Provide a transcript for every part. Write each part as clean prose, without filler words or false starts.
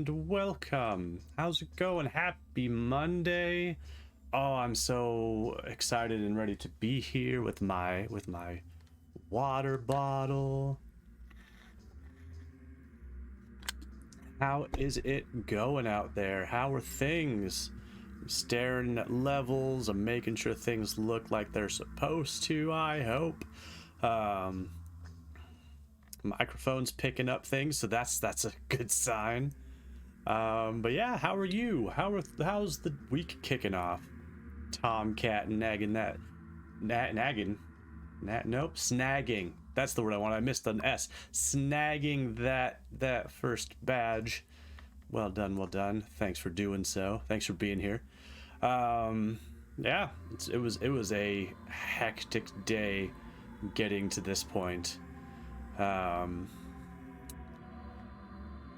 and welcome. How's it going? Happy Monday. Oh, I'm so excited and ready to be here with my water bottle. How is it going out there? How are things? I'm staring at levels. I'm making sure things look like they're supposed to, I hope. Microphone's picking up things, so that's a good sign. But yeah, how are you? How's the week kicking off? Tomcat nagging that, snagging. That's the word I want. I missed an S. Snagging that first badge. Well done, well done. Thanks for doing so. Thanks for being here. Yeah, it was a hectic day getting to this point.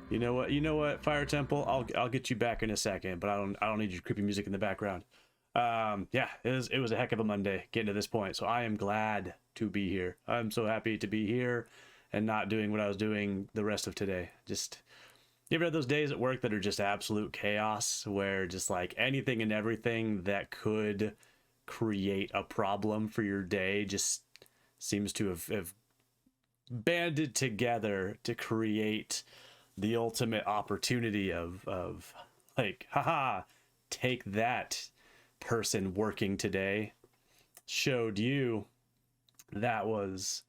You know what, Fire Temple, I'll get you back in a second, but I don't need your creepy music in the background. Yeah, it was a heck of a Monday getting to this point, so I am glad to be here. I'm so happy to be here and not doing what I was doing the rest of today. Just, you ever had those days at work that are just absolute chaos, where just like anything and everything that could create a problem for your day just seems to have banded together to create the ultimate opportunity of like, haha, take that, person working today. Showed you that was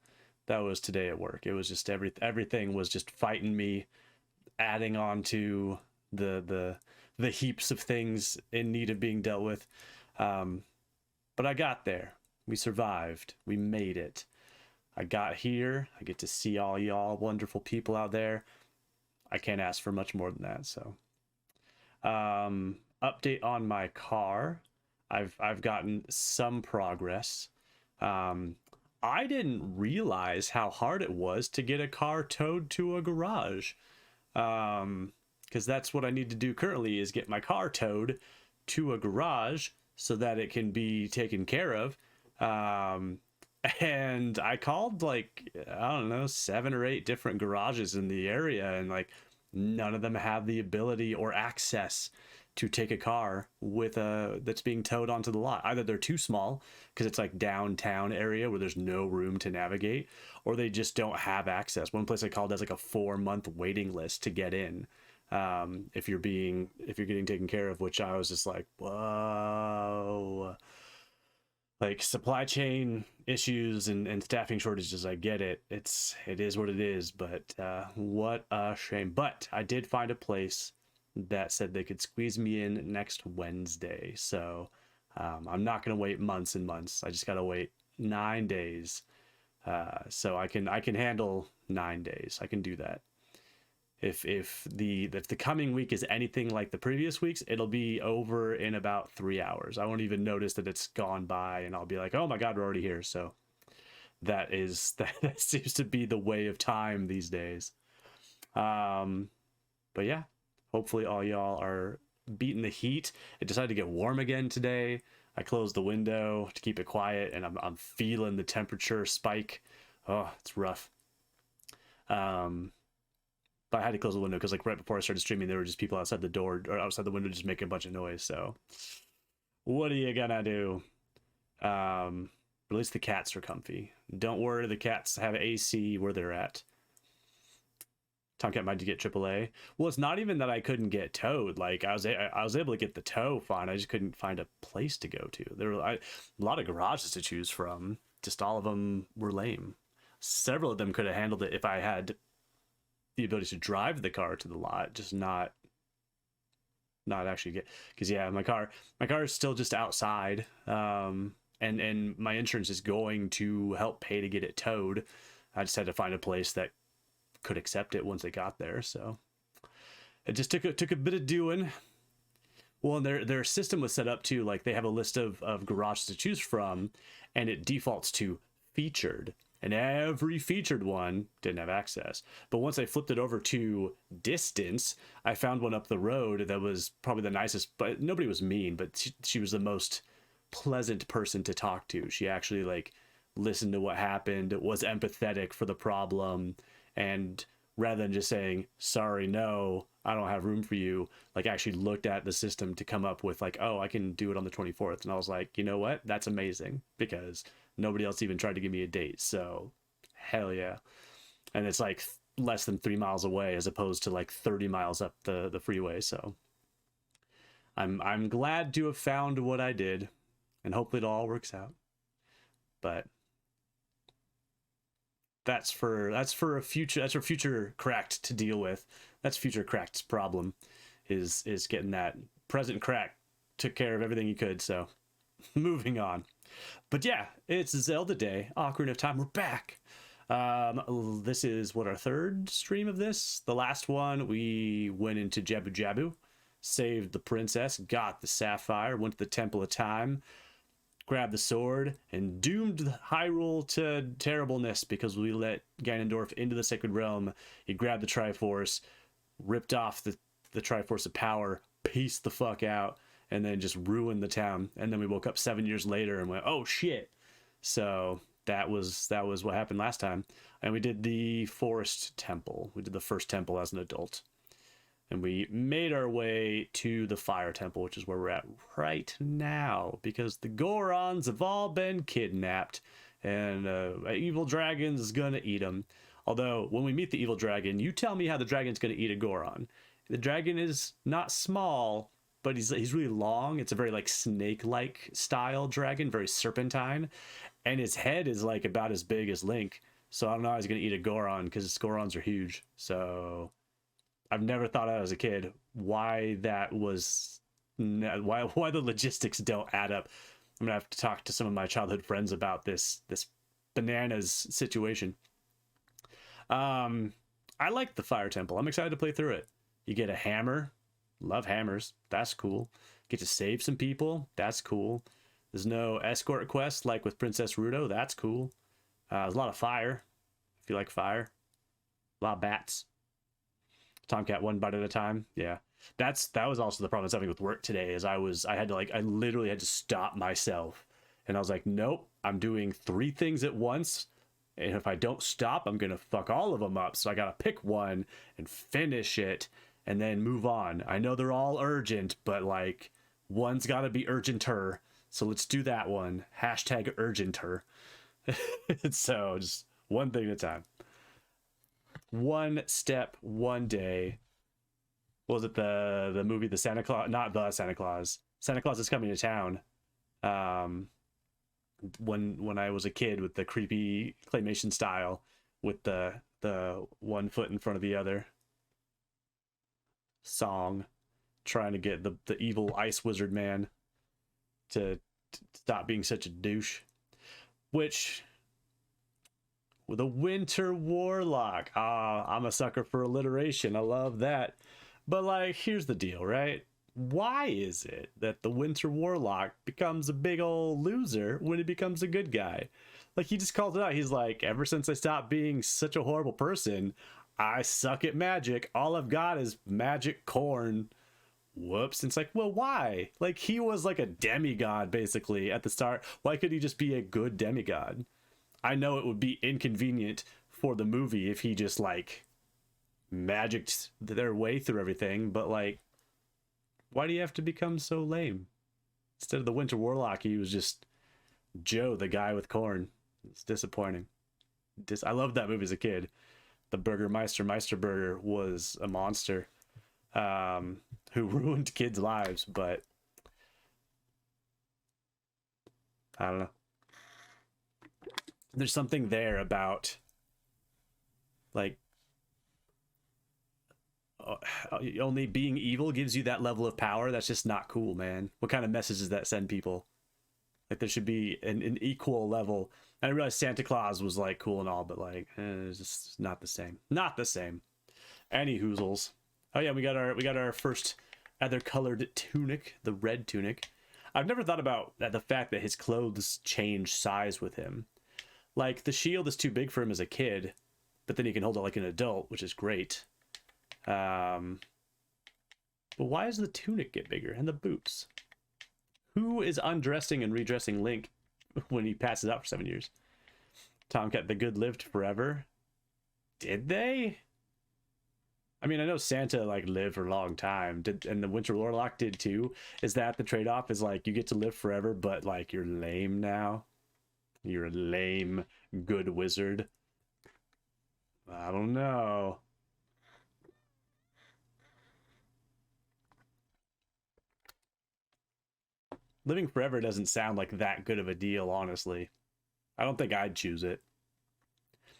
today at work. It was just everything was just fighting me, adding on to the heaps of things in need of being dealt with. But I got there. We survived. We made it. I got here. I get to see all y'all wonderful people out there. I can't ask for much more than that. So, update on my car. I've gotten some progress. I didn't realize how hard it was to get a car towed to a garage. Because that's what I need to do currently, is get my car towed to a garage so that it can be taken care of. And I called like, I don't know, 7 or 8 different garages in the area, and like none of them have the ability or access to take a car with that's being towed onto the lot. Either they're too small because it's like downtown area where there's no room to navigate, or they just don't have access. One place I called has like a 4-month waiting list to get in. If you're getting taken care of, which I was just like, whoa. Like supply chain issues and staffing shortages, I get it. It is what it is, but what a shame. But I did find a place that said they could squeeze me in next Wednesday. So I'm not going to wait months and months. I just got to wait 9 days. So I can handle 9 days. I can do that. If the coming week is anything like the previous weeks, it'll be over in about 3 hours. I won't even notice that it's gone by, and I'll be like, oh my God, we're already here. So that seems to be the way of time these days. But yeah, hopefully all y'all are beating the heat. It decided to get warm again today. I closed the window to keep it quiet, and I'm feeling the temperature spike. Oh, it's rough. But I had to close the window because like right before I started streaming, there were just people outside the door or outside the window just making a bunch of noise. So what are you gonna do? At least the cats are comfy. Don't worry, the cats have AC where they're at. Tomcat might get AAA. Well, it's not even that I couldn't get towed. Like I was able to get the tow fine. I just couldn't find a place to go to. There were a lot of garages to choose from. Just all of them were lame. Several of them could have handled it if I had the ability to drive the car to the lot, just not actually get, because yeah, my car is still just outside, and my insurance is going to help pay to get it towed. I just had to find a place that could accept it once it got there, so it just took a bit of doing. Well, and their system was set up too, like they have a list of garages to choose from, and it defaults to featured. And every featured one didn't have access. But once I flipped it over to distance, I found one up the road that was probably the nicest, but nobody was mean, but she was the most pleasant person to talk to. She actually like listened to what happened, was empathetic for the problem, and rather than just saying, sorry, no, I don't have room for you. Like, I actually looked at the system to come up with like, oh, I can do it on the 24th. And I was like, you know what? That's amazing, because nobody else even tried to give me a date. So hell yeah. And it's like less than 3 miles away as opposed to like 30 miles up the freeway. So I'm glad to have found what I did, and hopefully it all works out. But that's for future Cracked to deal with. That's future Cracked's problem, is getting that. Present Crack took care of everything he could, so moving on. But yeah, it's Zelda Day, Ocarina of Time. We're back. This is what, our third stream of this. The last one we went into Jabu Jabu, saved the princess, got the sapphire, went to the Temple of Time, grabbed the sword, and doomed Hyrule to terribleness because we let Ganondorf into the Sacred Realm. He grabbed the Triforce, ripped off the Triforce of Power, pieced the fuck out, and then just ruined the town. And then we woke up 7 years later and went, oh shit. So that was what happened last time. And we did the Forest Temple. We did the first temple as an adult. And we made our way to the Fire Temple, which is where we're at right now, because the Gorons have all been kidnapped, and evil dragon's gonna eat them. Although, when we meet the evil dragon, you tell me how the dragon's gonna eat a Goron. The dragon is not small, but he's really long. It's a very like snake-like style dragon, very serpentine, and his head is like about as big as Link. So I don't know how he's gonna eat a Goron, because Gorons are huge. So I've never thought out as a kid why that was, why the logistics don't add up. I'm gonna have to talk to some of my childhood friends about this bananas situation. I like the Fire Temple. I'm excited to play through it. You get a hammer. Love hammers. That's cool. Get to save some people. That's cool. There's no escort quest like with Princess Ruto. That's cool. There's a lot of fire, if you like fire. A lot of bats. Tomcat one bite at a time. Yeah, that was also the problem I was having with work today. Is I literally had to stop myself, and I was like, nope, I'm doing 3 things at once, and if I don't stop, I'm gonna fuck all of them up. So I gotta pick one and finish it, and then move on. I know they're all urgent, but like one's gotta be urgenter. So let's do that one. Hashtag urgenter. So just one thing at a time. One step, one day. What was it, the movie, the Santa Claus? Not the Santa Claus. Santa Claus is Coming to Town. When I was a kid, with the creepy claymation style, with the one foot in front of the other song, trying to get the evil ice wizard man to stop being such a douche. Which, with a Winter Warlock. I'm a sucker for alliteration. I love that. But like, here's the deal, right? Why is it that the Winter Warlock becomes a big old loser when he becomes a good guy? Like, he just calls it out. He's like, ever since I stopped being such a horrible person, I suck at magic. All I've got is magic corn. Whoops. And it's like, well, why? Like, he was like a demigod basically at the start. Why could he just be a good demigod? I know it would be inconvenient for the movie if he just like magicked their way through everything, but like, why do you have to become so lame? Instead of the Winter Warlock, he was just Joe, the guy with corn. It's disappointing. I loved that movie as a kid. The Meister Burger was a monster, who ruined kids' lives, but I don't know. There's something there about like only being evil gives you that level of power. That's just not cool, man. What kind of message does that send people? Like, there should be an equal level. And I realized Santa Claus was like cool and all, but like it's just not the same. Not the same. Any hoozles. Oh yeah, we got our first other colored tunic, the red tunic. I've never thought about the fact that his clothes change size with him. Like, the shield is too big for him as a kid, but then he can hold it like an adult, which is great. But why does the tunic get bigger? And the boots? Who is undressing and redressing Link when he passes out for 7 years? Tomcat the Good lived forever. Did they? I mean, I know Santa like lived for a long time, and the Winter Warlock did too. Is that the trade-off? Is like you get to live forever, but like you're lame now. You're a lame good wizard. I don't know. Living forever doesn't sound like that good of a deal, honestly. I don't think I'd choose it.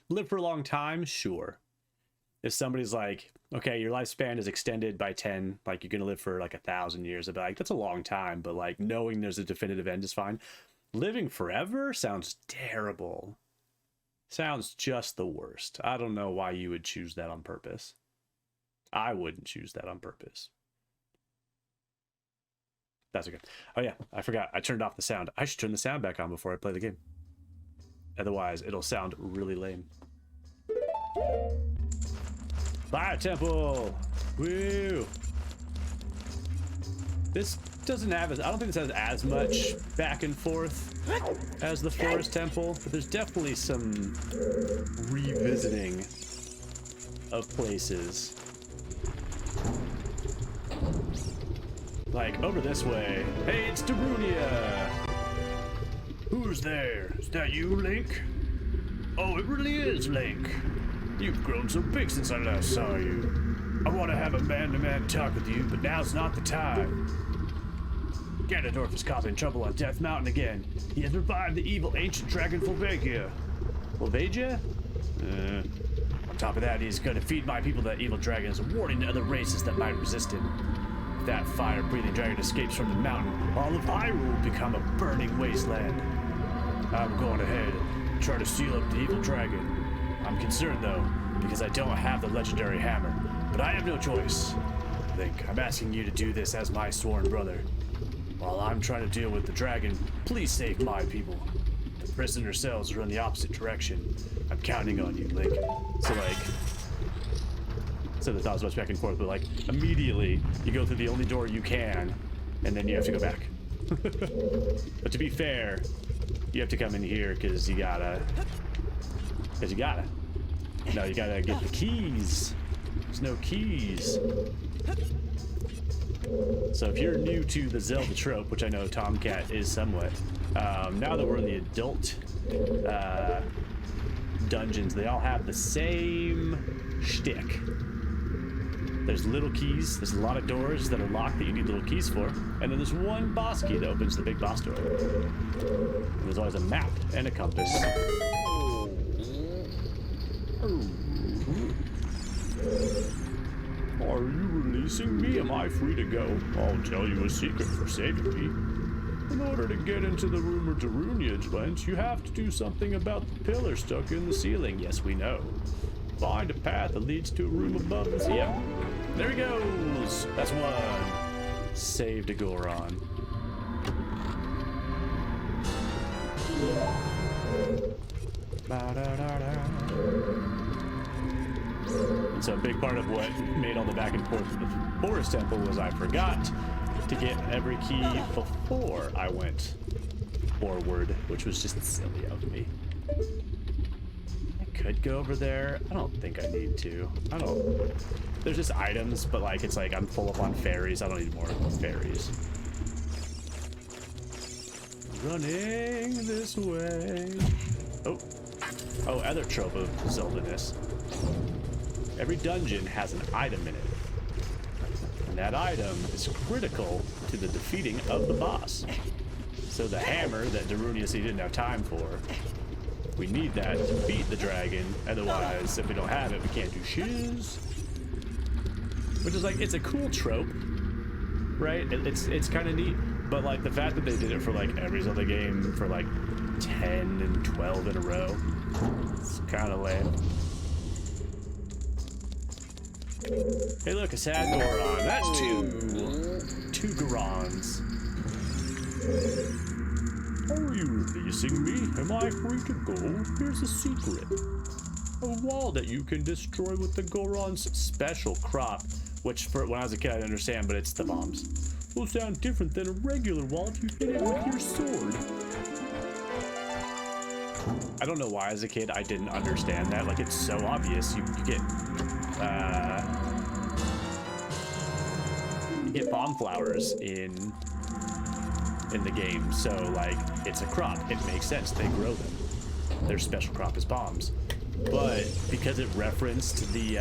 Live for a long time, sure. If somebody's like, okay, your lifespan is extended by 10, like you're gonna live for like 1,000 years, I'd be like, that's a long time, but like knowing there's a definitive end is fine. Living forever sounds terrible. Sounds just the worst. I don't know why you would choose that on purpose. I wouldn't choose that on purpose. That's okay. Oh yeah, I forgot. I turned off the sound. I should turn the sound back on before I play the game. Otherwise, it'll sound really lame. Fire Temple! Woo! This doesn't have I don't think this has as much back and forth as the Forest Temple, but there's definitely some revisiting of places. Like, over this way. Hey, it's Darunia! Who's there? Is that you, Link? Oh, it really is, Link. You've grown so big since I last saw you. I want to have a man-to-man talk with you, but now's not the time. Ganondorf is causing trouble on Death Mountain again. He has revived the evil ancient dragon Volvagia. Volvagia? On top of that, he's gonna feed my people that evil dragon as a warning to other races that might resist him. If that fire-breathing dragon escapes from the mountain, all of Hyrule will become a burning wasteland. I'm going ahead and try to seal up the evil dragon. I'm concerned, though, because I don't have the legendary hammer, but I have no choice. Link, I'm asking you to do this as my sworn brother. While I'm trying to deal with the dragon, please save my people. The prisoner cells are in the opposite direction. I'm counting on you, Link. So, like, so there's not as much back and forth, but, like, immediately you go through the only door you can, and then you have to go back. But to be fair, you have to come in here because you gotta. No, you gotta get the keys. There's no keys. So if you're new to the Zelda trope, which I know Tomcat is somewhat, now that we're in the adult dungeons, they all have the same shtick. There's little keys, there's a lot of doors that are locked that you need little keys for, and then there's one boss key that opens the big boss door. And there's always a map and a compass. Are you releasing me? Am I free to go? I'll tell you a secret for saving me. In order to get into the room where Darunia went, you have to do something about the pillar stuck in the ceiling. Yes, we know. Find a path that leads to a room above us. Yep. There he goes. That's one. Saved a Goron. And so a big part of what made all the back and forth with the Forest Temple was I forgot to get every key before I went forward, which was just silly of me. I could go over there. I don't think I need to. There's just items, but like it's like I'm full up on fairies. I don't need more fairies. Running this way. Oh, other trope of Zelda-ness. Every dungeon has an item in it. And that item is critical to the defeating of the boss. So the hammer that Darunia said he didn't have time for, we need that to beat the dragon. Otherwise, if we don't have it, we can't do shiz. Which is like, it's a cool trope, right? It's kind of neat. But like the fact that they did it for like every Zelda game for like 10 and 12 in a row, it's kind of lame. Hey look, a sad Goron. That's two Gorons. Are you releasing me? Am I free to go? Here's a secret. A wall that you can destroy with the Goron's special crop, which for when I was a kid I didn't understand, but it's the bombs. Will sound different than a regular wall if you hit it with your sword. I don't know why as a kid I didn't understand that. Like it's so obvious. You get get bomb flowers in the game. So like, it's a crop. It makes sense. They grow them. Their special crop is bombs. But because it referenced the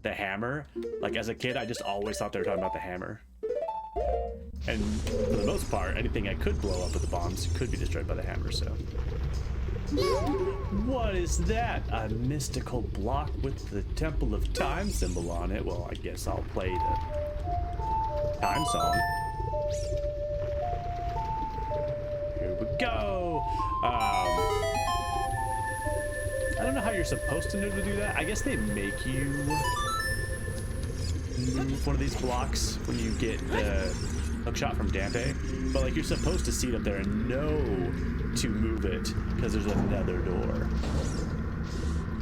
hammer, like as a kid, I just always thought they were talking about the hammer. And for the most part, anything I could blow up with the bombs could be destroyed by the hammer, so. What is that? A mystical block with the Temple of Time symbol on it? Well, I guess I'll play the time song. Here we go. I don't know how you're supposed to know to do that. I guess they make you move one of these blocks when you get the hookshot from Dante, but like you're supposed to see it up there and know to move it because there's another door.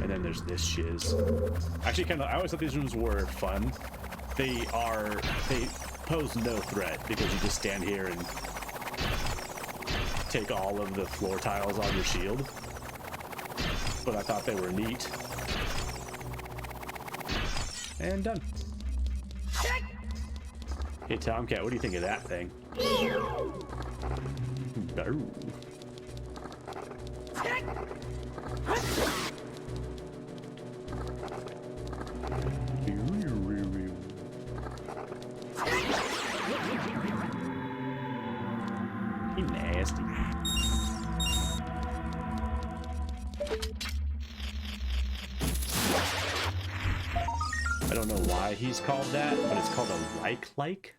And then there's this shiz. Actually, I always thought these rooms were fun. They pose no threat because you just stand here and take all of the floor tiles on your shield. But I thought they were neat. And done. Hey Tomcat, what do you think of that thing? Baroo. He nasty. I don't know why he's called that, but it's called a like.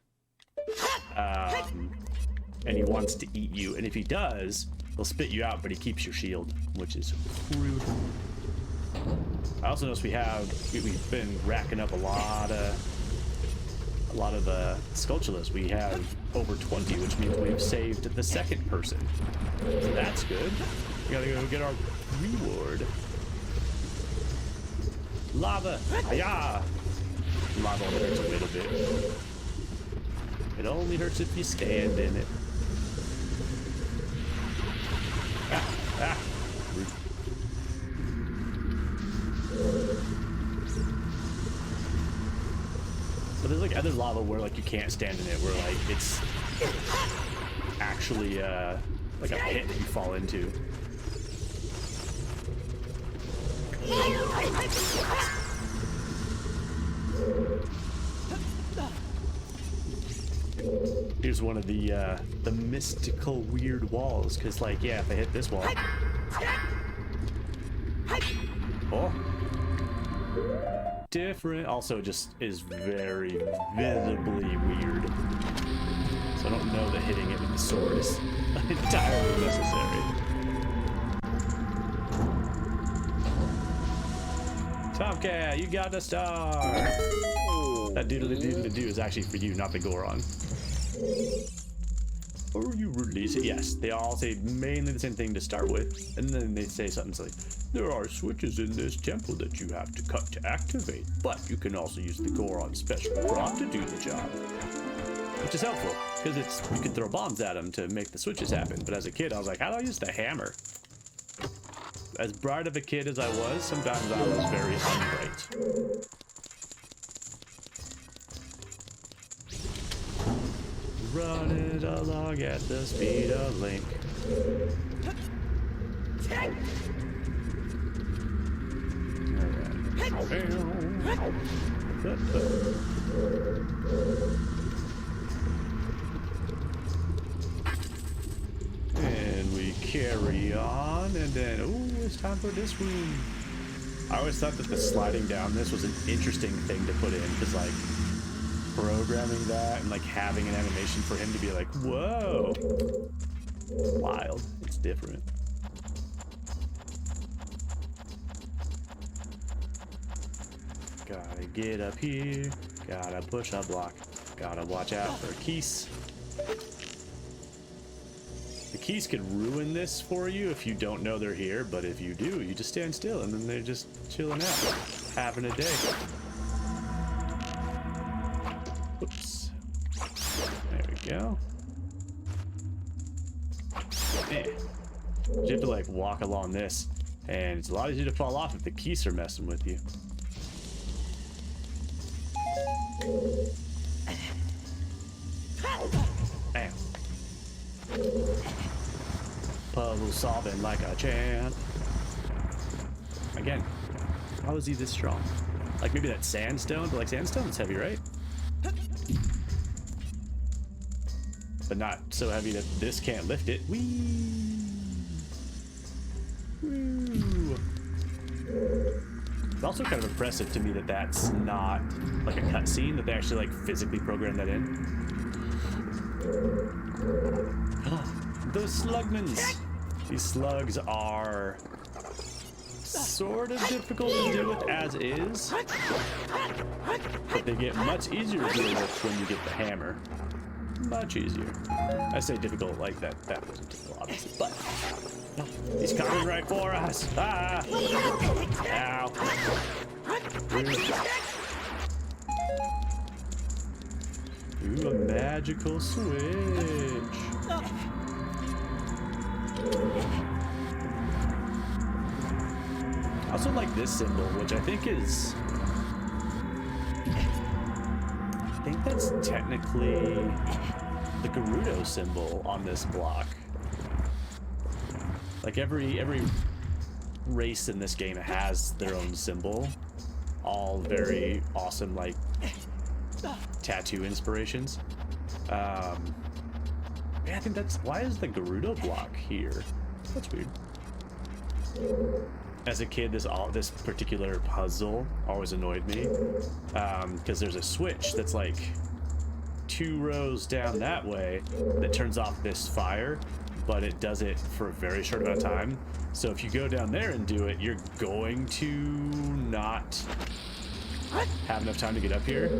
And he wants to eat you, and if he does, he'll spit you out, but he keeps your shield, which is rude. I also noticed we've been racking up a lot of Skulltulas. We have over 20, which means we've saved the second person. So that's good. We gotta go get our reward. Lava! Hiya! Lava only hurts a little bit. It only hurts if you stand in it. Rude. But there's like other lava where like you can't stand in it, where like it's actually like a pit that you fall into. Here's one of the mystical weird walls, because like, yeah, if I hit this wall. Oh. Different. Also just is very visibly weird. So I don't know that hitting it with the sword is entirely necessary. Tomcat, you got the star! That doodly-doodly-doo is actually for you, not the Goron. Or you release it. Yes, they all say mainly the same thing to start with, and then they say something like, there are switches in this temple that you have to cut to activate, but you can also use the Goron special prop to do the job. Which is helpful, because you can throw bombs at them to make the switches happen, but as a kid I was like, how do I use the hammer? As bright of a kid as I was, sometimes I was very unbright. Run it along at the speed of Link. And we carry on, and then, ooh, it's time for this room. I always thought that the sliding down this was an interesting thing to put in, because like, programming that and like having an animation for him to be like, whoa, it's wild. It's different. Gotta get up here, gotta push a block, gotta watch out for keys. The keys could ruin this for you if you don't know they're here, but if you do, you just stand still and then they're just chilling out, having a day. Oops. There we go. Eh. You have to like walk along this, and it's a lot easier to fall off if the keys are messing with you. Bam. Puzzle solving like a champ. Again, how is he this strong? Like maybe that sandstone, but like sandstone's heavy, right? But not so heavy that this can't lift it. Whee! Woo! It's also kind of impressive to me that that's not like a cutscene, that they actually like physically programmed that in. Those slugmans! These slugs are sort of difficult to deal with as is, but they get much easier to deal with when you get the hammer. Much easier. I say difficult like that. That wasn't difficult, obviously, but no, he's coming right for us. Ah! Ow! Ooh, a magical switch. I also like this symbol, which I think is... I think that's technically the Gerudo symbol on this block. Like every race in this game has their own symbol. All very awesome, like, tattoo inspirations. Yeah, I think that's... Why is the Gerudo block here? That's weird. As a kid, this particular puzzle always annoyed me, because there's a switch that's like 2 rows down that way that turns off this fire, but it does it for a very short amount of time. So if you go down there and do it, you're going to not have enough time to get up here.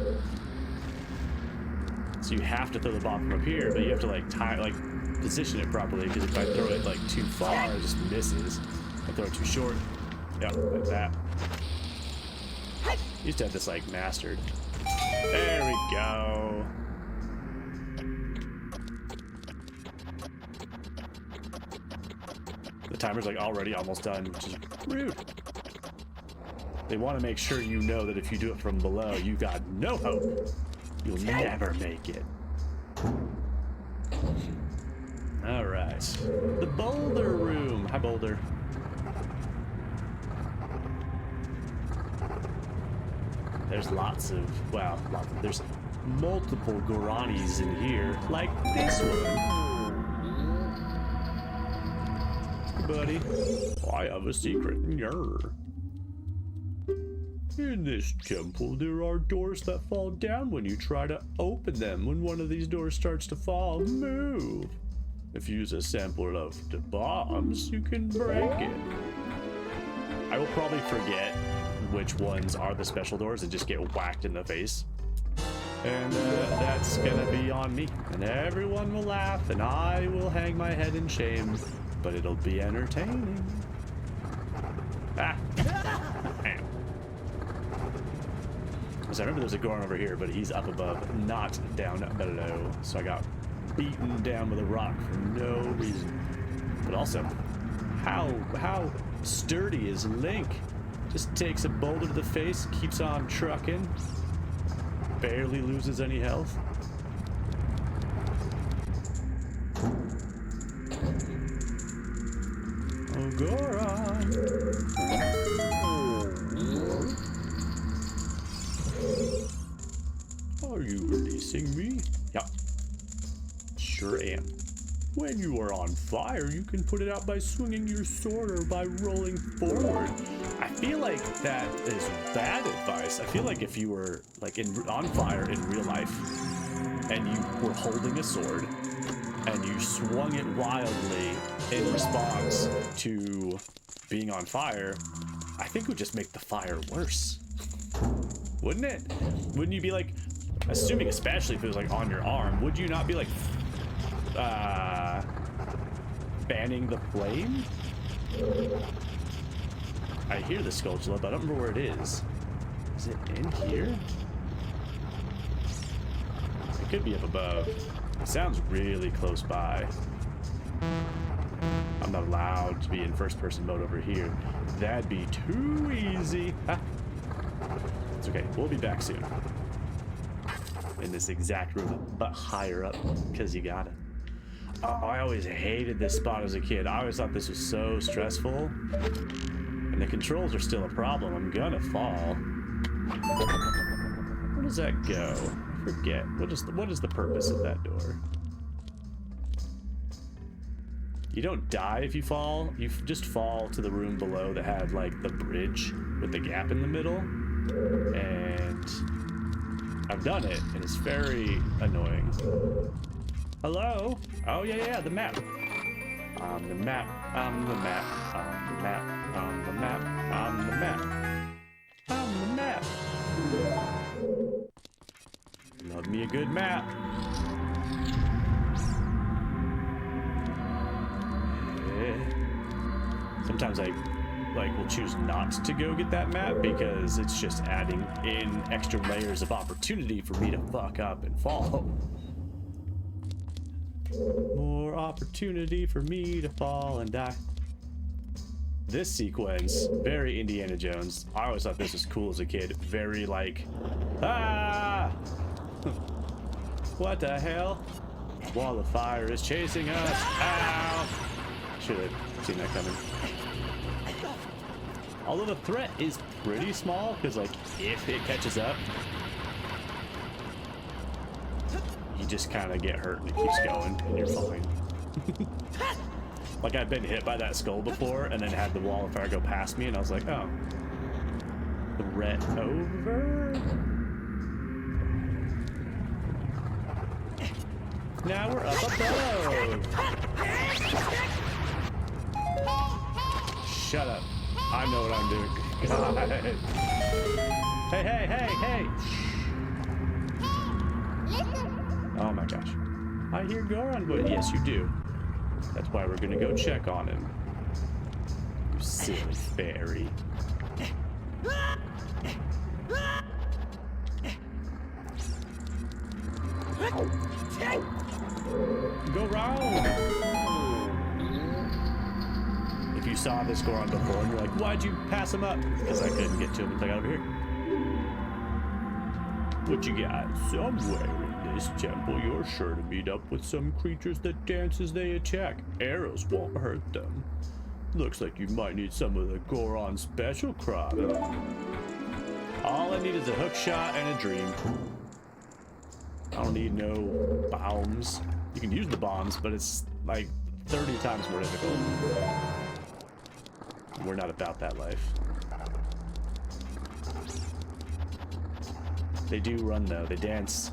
So you have to throw the bomb from up here, but you have to like position it properly, because if I throw it like too far, it just misses. I throw it too short. Yep, like that. Used to have this like mastered. There we go. The timer's like already almost done, which is rude. They want to make sure you know that if you do it from below, you got no hope. You'll never make it. All right, the Boulder Room. Hi, Boulder. There's lots of, well, there's multiple Goranis in here, like this one. Hey, buddy. I have a secret. Yarr. In this temple, there are doors that fall down when you try to open them. When one of these doors starts to fall, move. If you use a sampler of the bombs, you can break it. I will probably forget which ones are the special doors and just get whacked in the face. And that's gonna be on me. And everyone will laugh, and I will hang my head in shame. But it'll be entertaining. Ah! So I remember there's a Goron over here, but he's up above, not down below. So I got beaten down with a rock for no reason. But also, how sturdy is Link? Just takes a boulder to the face, keeps on trucking, barely loses any health. Oh, Goron! Are you releasing me? Yeah, sure am. When you are on fire, you can put it out by swinging your sword or by rolling forward. I feel like that is bad advice. I feel like if you were like on fire in real life and you were holding a sword and you swung it wildly in response to being on fire, I think it would just make the fire worse. Wouldn't it? Wouldn't you be like, assuming especially if it was like on your arm, would you not be like fanning the flame? I hear the Skulltula, but I don't remember where it is. Is it in here? It could be up above. It sounds really close by. I'm not allowed to be in first-person mode over here. That'd be too easy. Ah. It's okay. We'll be back soon. in this exact room, but higher up, because you gotta. Oh, I always hated this spot as a kid. I always thought this was so stressful. And the controls are still a problem. I'm gonna fall. Where does that go? I forget. What is the purpose of that door? You don't die if you fall. You just fall to the room below that had like the bridge with the gap in the middle. And I've done it, and it's very annoying. Hello? Oh yeah, the map. On the map, on the map, on the map, on the map, on the map, on the map. Love me a good map. Sometimes I will choose not to go get that map because it's just adding in extra layers of opportunity for me to fuck up and fall. More opportunity for me to fall and die. This sequence, very Indiana Jones. I always thought this was cool as a kid. Very like, ah! What the hell? Wall of fire is chasing us. Ow! Should have seen that coming. Although the threat is pretty small, because like if it catches up, you just kind of get hurt and it keeps going and you're fine. Like I've been hit by that skull before and then had the wall of fire go past me and I was like, oh, threat over. Now we're up above. Shut up. I know what I'm doing. God. Hey. Oh my gosh. I hear Goron, but yes, you do. That's why we're gonna go check on him. You silly fairy. Go round! If you saw this Goron before and you're like, why'd you pass him up? Because I couldn't get to him until I got over here. What you got? Somewhere in this temple, you're sure to meet up with some creatures that dance as they attack. Arrows won't hurt them. Looks like you might need some of the Goron special crop. All I need is a hook shot and a dream. I don't need no bombs. You can use the bombs, but it's like 30 times more difficult. We're not about that life. They do run though. They dance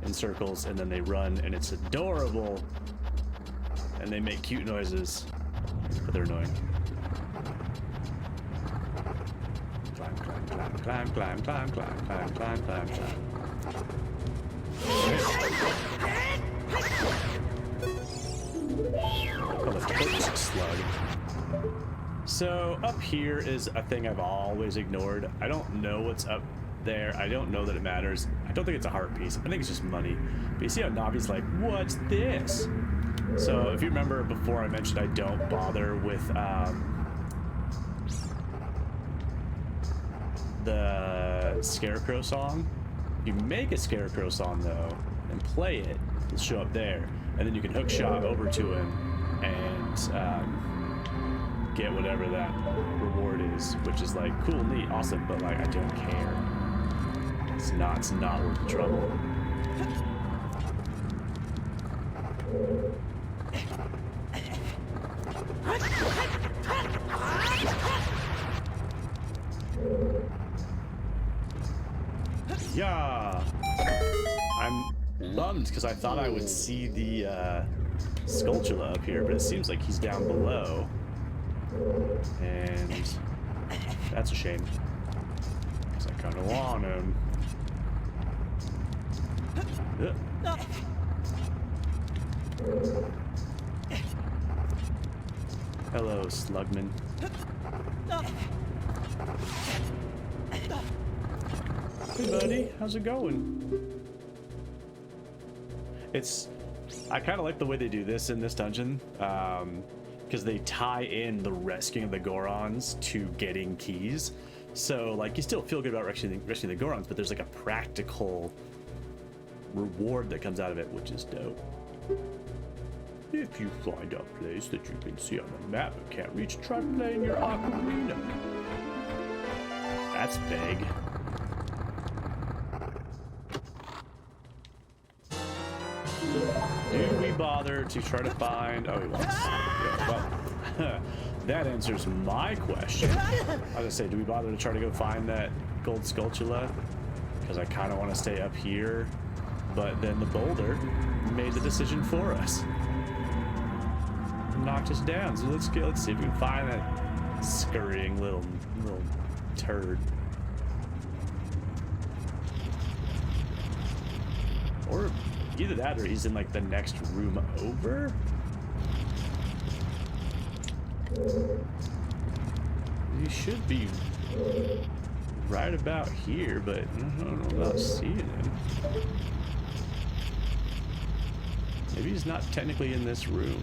in circles and then they run and it's adorable. And they make cute noises, but they're annoying. Climb, climb, climb, climb, climb, climb, climb, climb, climb, climb, climb. Oh, the first slug. So up here is a thing I've always ignored. I don't know what's up there. I don't know that it matters. I don't think it's a heart piece. I think it's just money. But you see how Navi's like, what's this? So if you remember before I mentioned I don't bother with the Scarecrow song. You make a Scarecrow song though and play it, it'll show up there. And then you can hook shot over to him and get whatever that reward is, which is like cool, neat, awesome, but like I don't care. It's not worth the trouble. Yeah, I'm bummed because I thought I would see the Skulltula up here, but it seems like he's down below, and that's a shame because I kind of want him. Hello, Slugman. Hey, buddy, how's it going? I kind of like the way they do this in this dungeon, because they tie in the rescuing of the Gorons to getting keys. So, like, you still feel good about rescuing the Gorons, but there's like a practical reward that comes out of it, which is dope. If you find a place that you can see on the map but can't reach, try playing your Ocarina. That's vague. Do we bother to try to find... Oh, he wants... Yeah, well, that answers my question. I was gonna say, do we bother to try to go find that gold Skulltula? Because I kind of want to stay up here, but then the boulder made the decision for us. Knocked us down. So let's see if we can find that scurrying little turd. Or either that or he's in like the next room over. He should be right about here, but I don't know about seeing him. Maybe he's not technically in this room.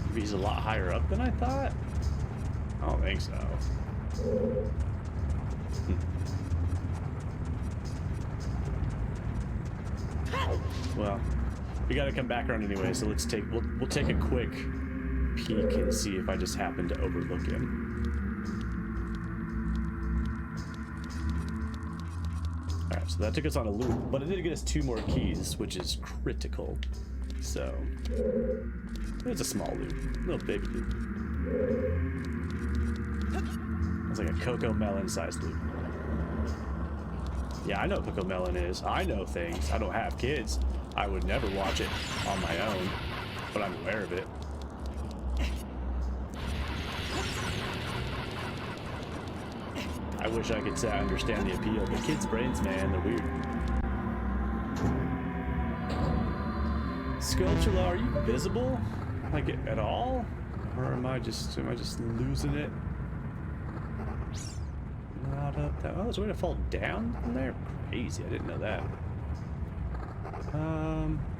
Maybe he's a lot higher up than I thought. I don't think so. Well, we got to come back around anyway, so let's take we'll take a quick peek and see if I just happen to overlook him. All right, so that took us on a loop, but it did get us 2 more keys, which is critical. So it's a small loop, little baby loop. It's like a Coco Melon sized loop. Yeah, I know what Coco Melon is. I know things. I don't have kids. I would never watch it on my own, but I'm aware of it. I wish I could say I understand the appeal, but kids' brains, man, they're weird. Skulltula, are you visible? Like at all? Or am I just losing it? Not up that. Oh, there's a way to fall down from there? Crazy, I didn't know that.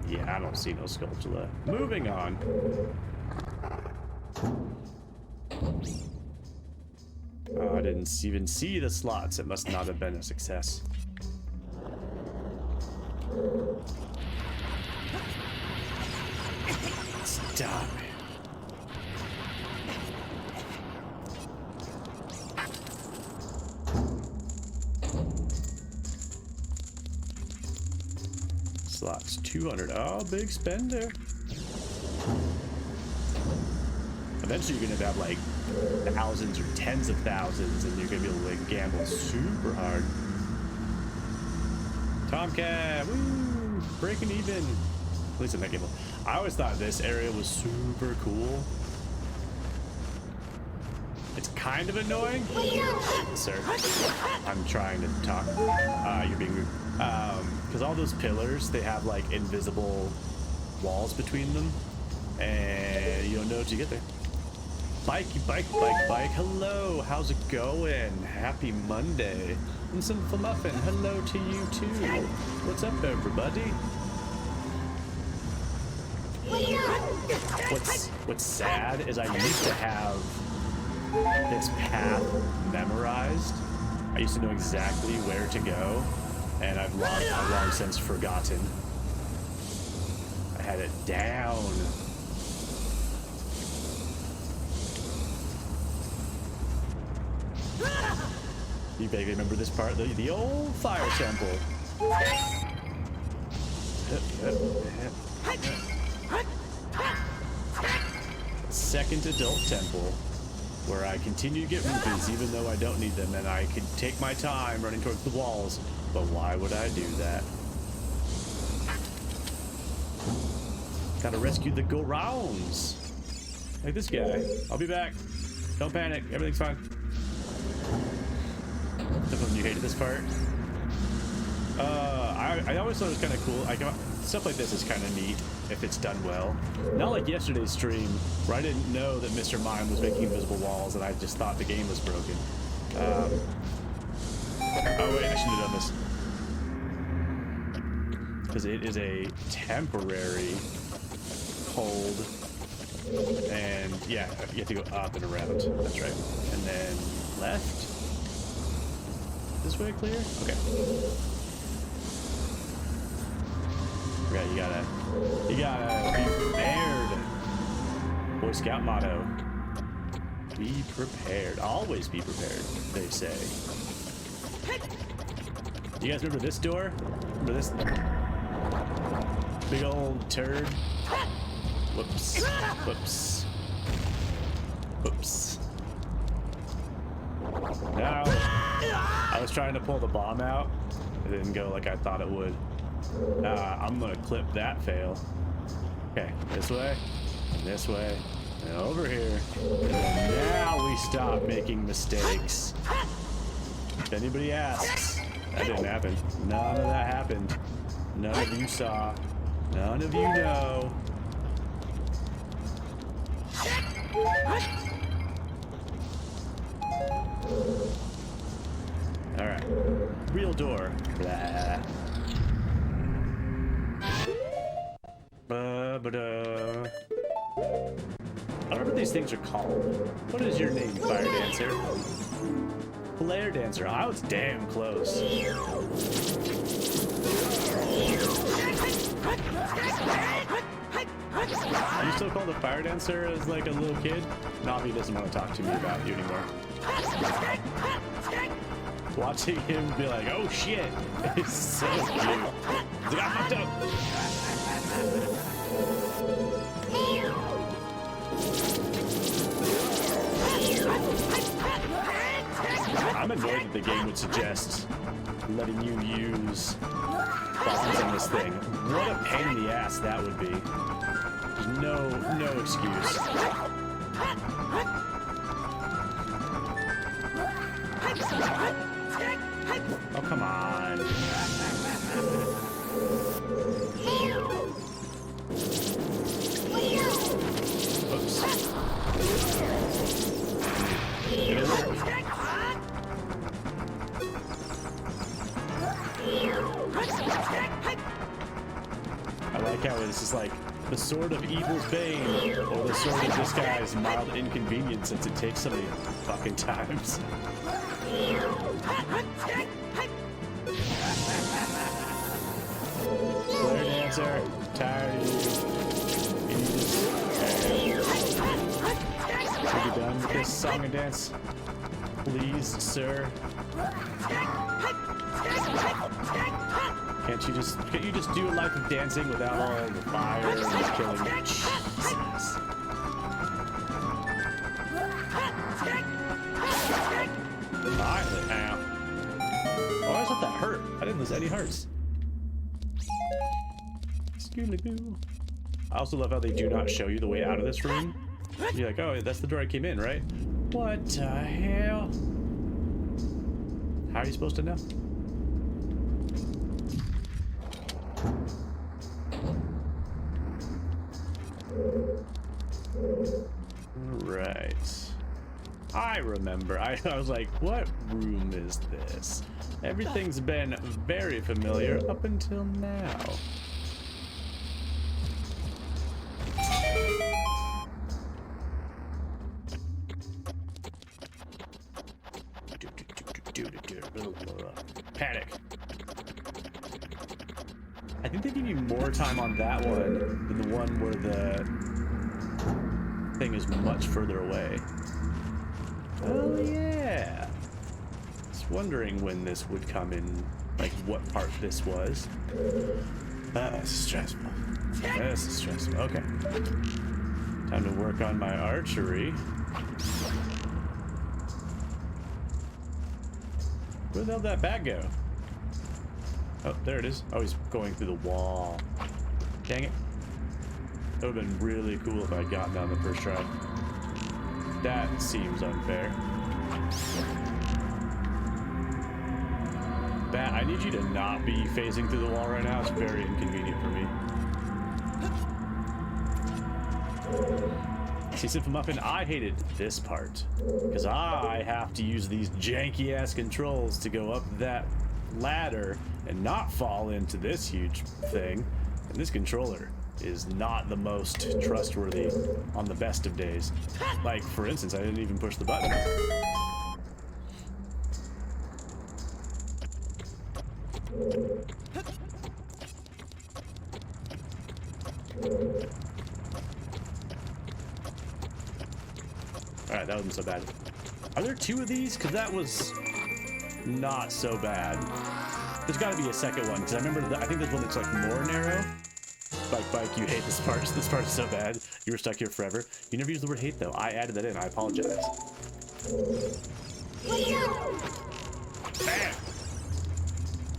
Yeah, I don't see no Skulltula. Moving on. Oh, I didn't even see the slots. It must not have been a success. Stop it. Slots 200. Oh, big spender. Eventually you're gonna have like thousands or tens of thousands, and you're gonna be able to like gamble super hard. Tomcat, woo! Breaking even. At least in that game. I always thought this area was super cool. It's kind of annoying. Sir, I'm trying to talk. You're being rude. Because all those pillars, they have like invisible walls between them, and you don't know till you get there. Bike. Hello, how's it going? Happy Monday. And some muffin. Hello to you too. What's up, everybody? What's sad is I used to have this path memorized. I used to know exactly where to go, and I've long since forgotten. I had it down. You vaguely remember this part, the old fire temple. Second adult temple, where I continue to get rupees even though I don't need them, and I can take my time running towards the walls, but why would I do that? Gotta rescue the go-rounds. Like this guy. I'll be back. Don't panic, everything's fine. You hated this part? I always thought it was kind of cool. Stuff like this is kind of neat if it's done well. Not like yesterday's stream, where I didn't know that Mr. Mime was making invisible walls and I just thought the game was broken. Oh wait, I shouldn't have done this. Because it is a temporary hold. And yeah, you have to go up and around. That's right. And then left. This way clear? Okay. You gotta be prepared. Boy Scout motto. Be prepared. Always be prepared, they say. You guys remember this door? Remember this big old turd? Whoops. Whoops. Whoops. Now, I was trying to pull the bomb out. It didn't go like I thought it would. I'm gonna clip that fail. Okay, this way, and over here. And then now we stop making mistakes. If anybody asks, that didn't happen. None of that happened. None of you saw. None of you know. Alright. Real door. Blah. Ba-ba-da. I don't know what these things are called. What is your name, Fire Dancer? Flare Dancer. I was damn close. Are you still called a Fire Dancer as like a little kid? Navi doesn't want to talk to me about you anymore. Watching him be like, oh shit, it's so cute. He's like, I fucked up. I'm annoyed that the game would suggest letting you use bombs on this thing. What a pain in the ass that would be. There's no excuse. Oh, come on. Oops. I like how this is like the sword of evil's bane, or the sword of this guy's mild inconvenience, since it takes so many fucking times. Flare Dancer, tired of you. Are you done with this song and dance? Please, sir. Can't you just do a life of dancing without all the fire and the killing? Jesus. Violet now. Oh, I thought that hurt. I didn't lose any hearts. Scooby-Doo. I also love how they do not show you the way out of this room. You're like, oh, that's the door I came in, right? What the hell? How are you supposed to know? Right. I remember. I was like, what room is this? Everything's been very familiar up until now. Panic. I think they give you more time on that one than the one where the thing is much further away. Oh yeah. I was wondering when this would come in, like what part this was. This is stressful. This is stressful. Okay. Time to work on my archery. Where the hell did that bat go? Oh, there it is. Oh, he's going through the wall. Dang it. That would have been really cool if I had gotten down the first try. That seems unfair. Bat, I need you to not be phasing through the wall right now. It's very inconvenient for me. See, Sinful Muffin, I hated this part because I have to use these janky ass controls to go up that ladder and not fall into this huge thing. And this controller is not the most trustworthy on the best of days. Like, for instance, I didn't even push the button. that wasn't so bad. Are there 2 of these? Because that was not so bad. There's got to be a second one, because I remember, I think there's one that's like more narrow. Bike, you hate this part. This part is so bad. You were stuck here forever. You never used the word hate, though. I added that in. I apologize. Bam!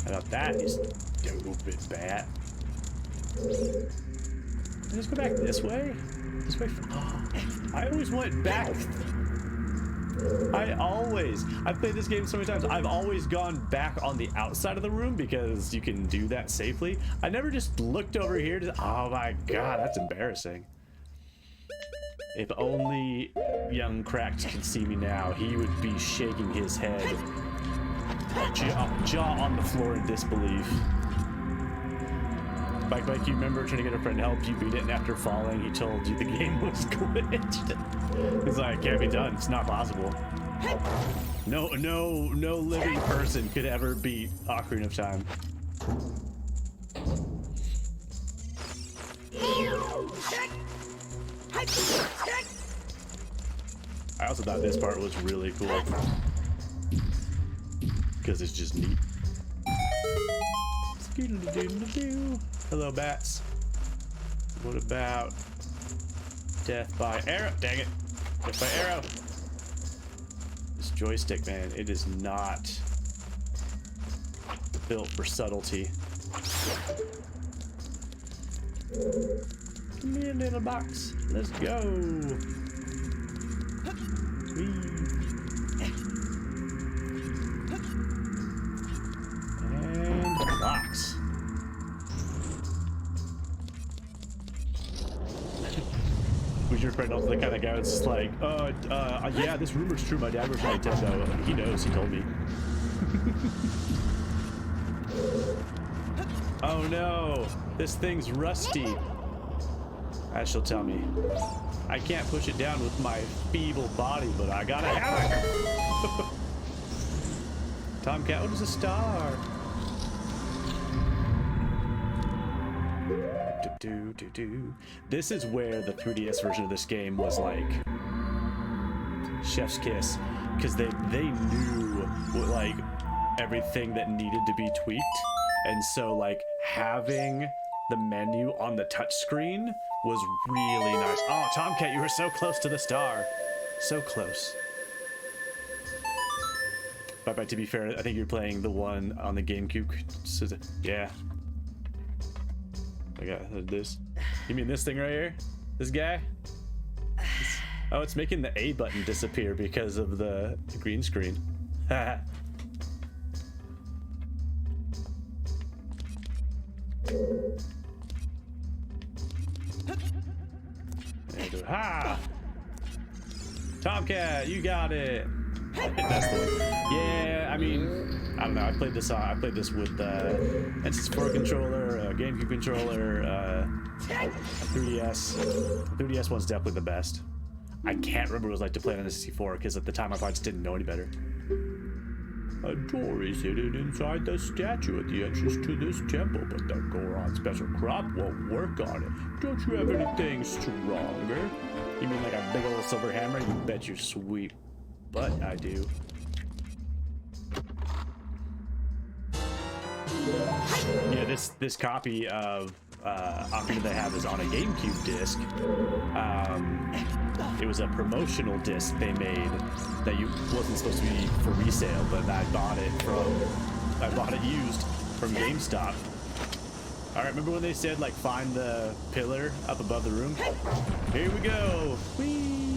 How about that, you stupid bat? Let's go back this way? This way? I always went back. I've played this game so many times. I've always gone back on the outside of the room because you can do that safely. I never just looked over here to, oh my god, that's embarrassing. If only young Cracked could see me now, he would be shaking his head, jaw on the floor in disbelief. Bike, you remember trying to get a friend to help you beat it, and after falling, he told you the game was glitched. He's like, can't be done. It's not possible. No living person could ever beat Ocarina of Time. I also thought this part was really cool because it's just neat. Hello, bats. What about death by arrow? Dang it. Death by arrow. This joystick, man, it is not built for subtlety. Give me a little box. Let's go. And box. Was your friend also the kind of guy that's just like, yeah, this rumor's true. My dad works at Nintendo. He knows. He told me. Oh no, this thing's rusty. As she'll tell me. I can't push it down with my feeble body, but I got a hammer. Tomcat, what is a star? This is where the 3DS version of this game was like chef's kiss, because they knew like everything that needed to be tweaked, and so like having the menu on the touch screen was really nice. Oh, Tomcat, you were so close to the star, so close. But to be fair, I think you're playing the one on the GameCube. So yeah. I got this. You mean this thing right here? This guy? Oh, it's making the A button disappear because of the green screen. Ha! Tomcat, you got it. That's the one. Yeah, I mean, I don't know. I played this with N64 controller, GameCube controller, 3DS. The 3DS one's definitely the best. I can't remember what it was like to play on the 64 because at the time I probably just didn't know any better. A door is hidden inside the statue at the entrance to this temple, but the Goron special crop won't work on it. Don't you have anything stronger? You mean like a big old silver hammer? You bet your sweet butt I do. Yeah, this copy of Ocarina that I have is on a GameCube disc. It was a promotional disc they made that wasn't supposed to be for resale, but I bought it used from GameStop. All right, remember when they said like find the pillar up above the room? Here we go. Whee!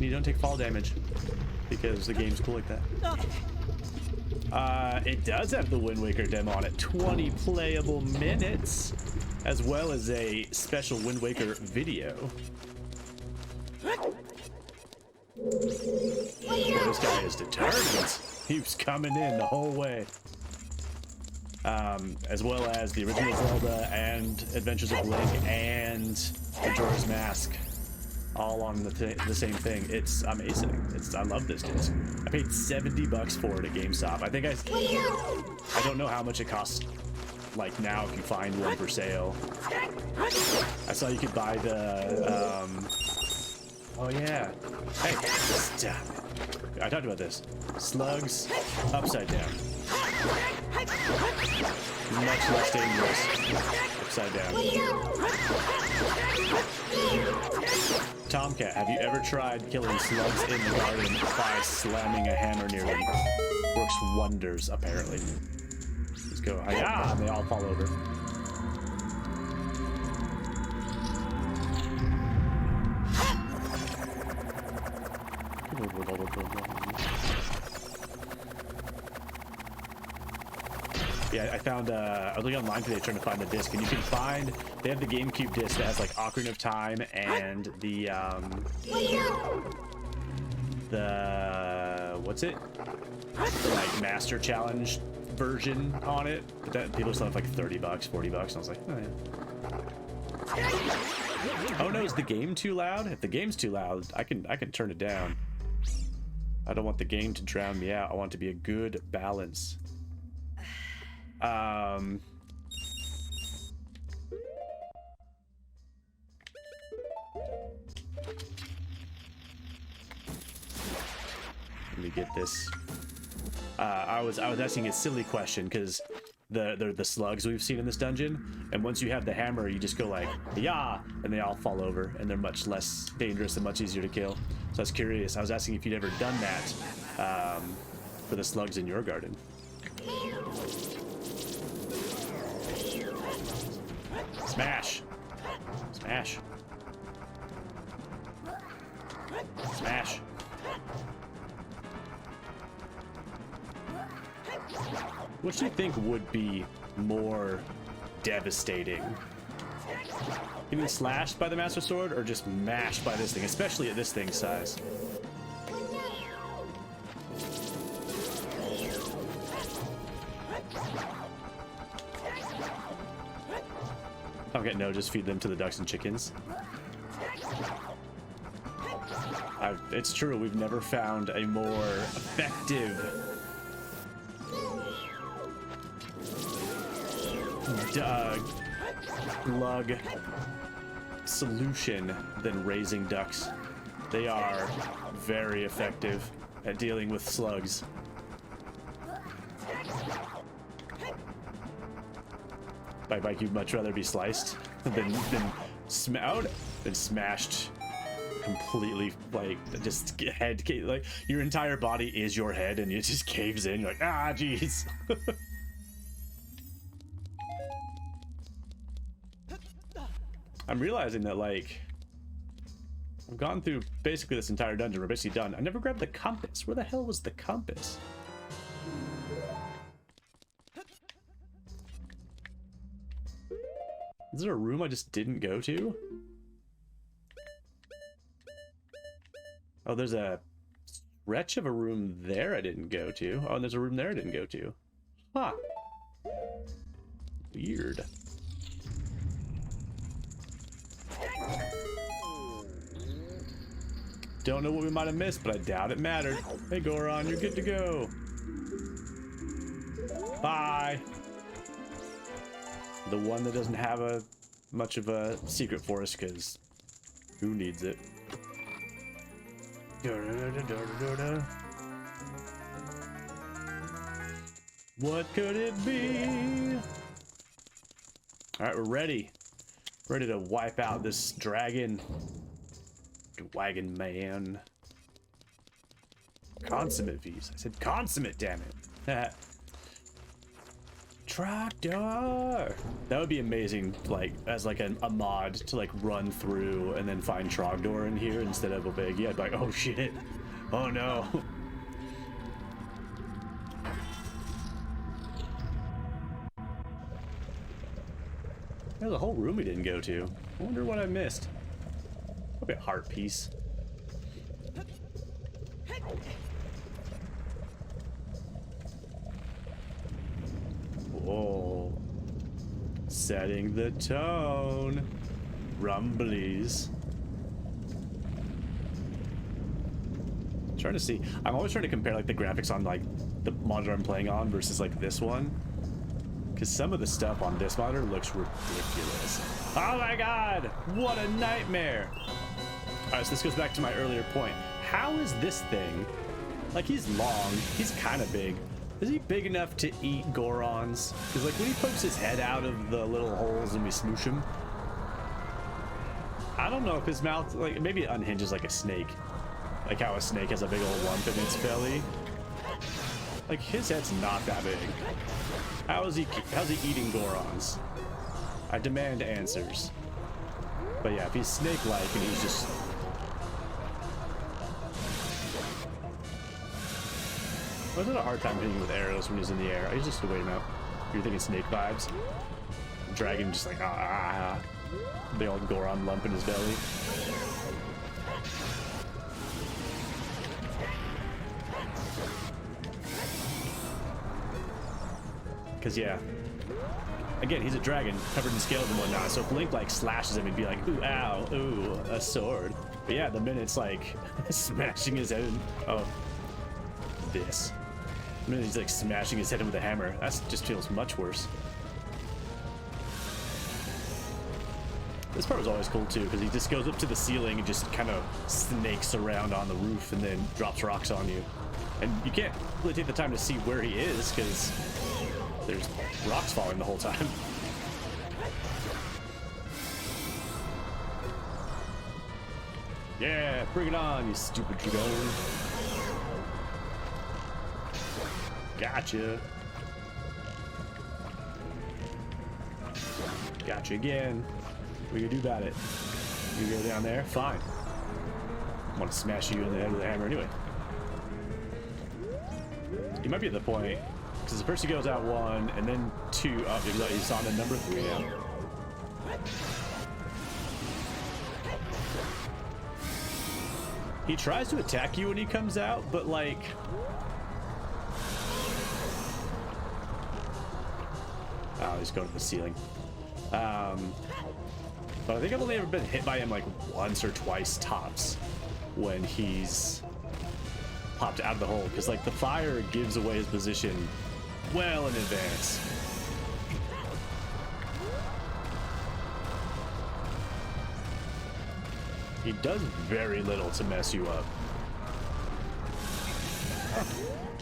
You don't take fall damage because the game's cool like that. It does have the Wind Waker demo on it, 20 playable minutes, as well as a special Wind Waker video. Well, this guy is determined. He was coming in the whole way. As well as the original Zelda and Adventures of Link and Majora's Mask. All on the same thing. It's amazing. I love this disc. I paid $70 for it at GameStop. I don't know how much it costs like now if you find one for sale. I saw you could buy the, oh yeah. Hey, stop it. I talked about this. Slugs, upside down. Much less dangerous. Upside down. Tomcat, have you ever tried killing slugs in the garden by slamming a hammer near them? Works wonders, apparently. Let's go. Hiya! And they all fall over. Yeah, I found, I was looking online today trying to find the disc, and you can find, they have the GameCube disc that has like Ocarina of Time and the, what's it? The, like, Master Challenge version on it. But that, people still have like $30, $40, and I was like, oh yeah. Oh no, is the game too loud? If the game's too loud, I can turn it down. I don't want the game to drown me out. I want it to be a good balance. Let me get this. I was asking a silly question because the slugs we've seen in this dungeon, and once you have the hammer, you just go like yeah, and they all fall over, and they're much less dangerous and much easier to kill. So I was curious. I was asking if you'd ever done that for the slugs in your garden. Smash! Smash! Smash! What do you think would be more devastating? Getting slashed by the Master Sword or just mashed by this thing, especially at this thing's size? Okay, no, just feed them to the ducks and chickens. It's true, we've never found a more effective glug solution than raising ducks. They are very effective at dealing with slugs. By bike, you'd much rather be sliced than smashed completely, like just head, like your entire body is your head and it just caves in. You're like, ah, jeez. I'm realizing that, like, I've gone through basically this entire dungeon. We're basically done. I never grabbed the compass. Where the hell was the compass? Is there a room I just didn't go to? Oh, there's a stretch of a room there I didn't go to. Oh, and there's a room there I didn't go to. Huh. Weird. Don't know what we might have missed, but I doubt it mattered. Hey, Goron, you're good to go. Bye. The one that doesn't have much of a secret for us, because who needs it? What could it be? Alright, we're ready. Ready to wipe out this dragon. Wagon man. Consummate V's. I said consummate, damn it. Trogdor! That would be amazing, like, as like a mod to like run through and then find Trogdor in here instead of Obegi. I'd be like, oh shit. Oh no. There's a whole room we didn't go to. I wonder what I missed. Probably a heart piece. Whoa. Setting the tone. Rumblies. Trying to see. I'm always trying to compare like the graphics on like the monitor I'm playing on versus like this one. Because some of the stuff on this monitor looks ridiculous. Oh my god! What a nightmare! Alright, so this goes back to my earlier point. How is this thing... Like, he's long. He's kind of big. Is he big enough to eat Gorons? Because, like, when he pokes his head out of the little holes and we smoosh him... I don't know if his mouth... Like, maybe it unhinges like a snake. Like how a snake has a big old lump in its belly. Like, his head's not that big. How's he eating Gorons? I demand answers. But yeah, if he's snake-like and he's just... I was having a hard time hitting with arrows when he's in the air. I just wait him out. You're thinking snake vibes? Dragon just like, big old Goron lump in his belly. Because, yeah. Again, he's a dragon covered in scales and whatnot, so if Link, like, slashes him, he'd be like, ooh, ow, ooh, a sword. But yeah, the minute it's, like, smashing his head, this. The minute he's, like, smashing his head in with a hammer, that just feels much worse. This part was always cool, too, because he just goes up to the ceiling and just kind of snakes around on the roof and then drops rocks on you. And you can't really take the time to see where he is, because... there's rocks falling the whole time. Yeah, bring it on, you stupid dragon. Gotcha. Gotcha again. What are you gonna do about it? You go down there? Fine. I want to smash you in the head with a hammer anyway. You might be at the point. Because the first he goes out 1, and then 2 up. He's on to number 3 now. He tries to attack you when he comes out, but like... Oh, he's going to the ceiling. But I think I've only ever been hit by him like once or twice tops when he's popped out of the hole. Because like the fire gives away his position well in advance. He does very little to mess you up.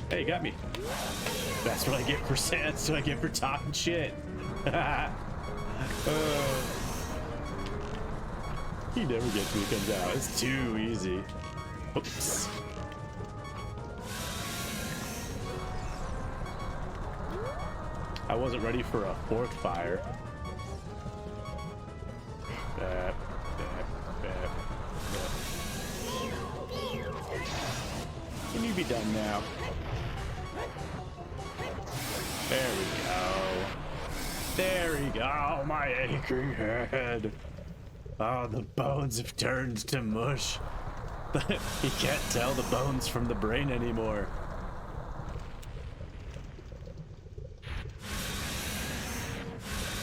Hey, you got me. That's what I get for that's what I get for talking shit. He never gets me, comes out. It's too easy. Oops. I wasn't ready for a 4th fire. Can you be done now? There we go. There we go, my aching head. Oh, the bones have turned to mush. He can't tell the bones from the brain anymore.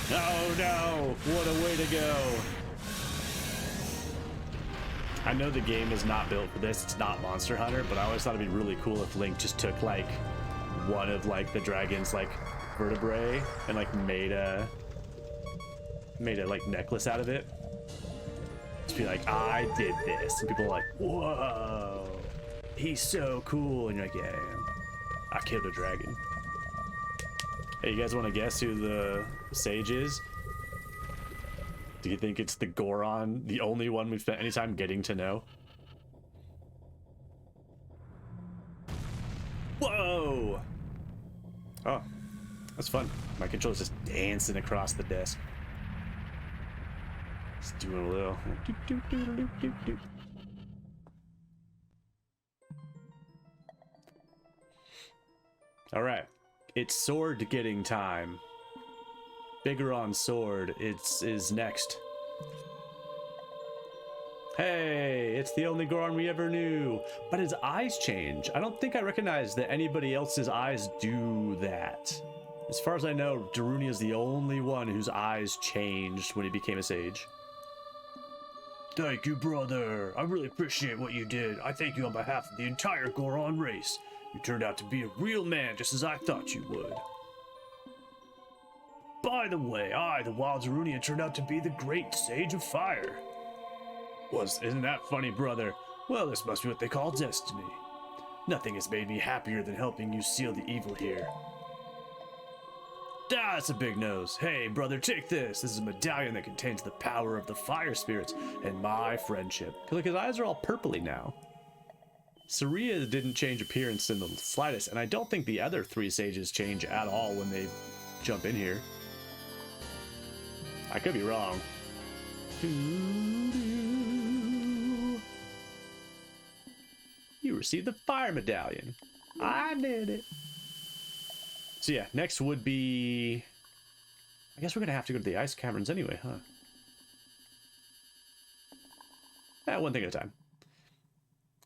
Oh no, what a way to go. I know the game is not built for this, it's not Monster Hunter, but I always thought it'd be really cool if Link just took like one of like the dragon's like vertebrae and like made a like necklace out of it. Just be like, I did this. And people are like, whoa, he's so cool. And you're like, yeah, I am. I killed a dragon. Hey, you guys want to guess who the sage is? Do you think it's the Goron, the only one we've spent any time getting to know? Whoa! Oh, that's fun. My controller's just dancing across the desk. Just doing a little... Alright. It's sword getting time. Bigger on sword is next. Hey, it's the only Goron we ever knew. But his eyes change. I don't think I recognize that anybody else's eyes do that. As far as I know, Daruni is the only one whose eyes changed when he became a sage. Thank you, brother. I really appreciate what you did. I thank you on behalf of the entire Goron race. You turned out to be a real man, just as I thought you would. By the way, I, the Wild Zerunia, turned out to be the great Sage of Fire. Isn't that funny, brother? Well, this must be what they call destiny. Nothing has made me happier than helping you seal the evil here. Ah, that's a big nose. Hey, brother, take this. This is a medallion that contains the power of the fire spirits and my friendship. Look, his eyes are all purpley now. Saria didn't change appearance in the slightest, and I don't think the other 3 sages change at all when they jump in here. I could be wrong. You received the fire medallion. I did it. So yeah, next would be... I guess we're going to have to go to the ice caverns anyway, huh? One thing at a time.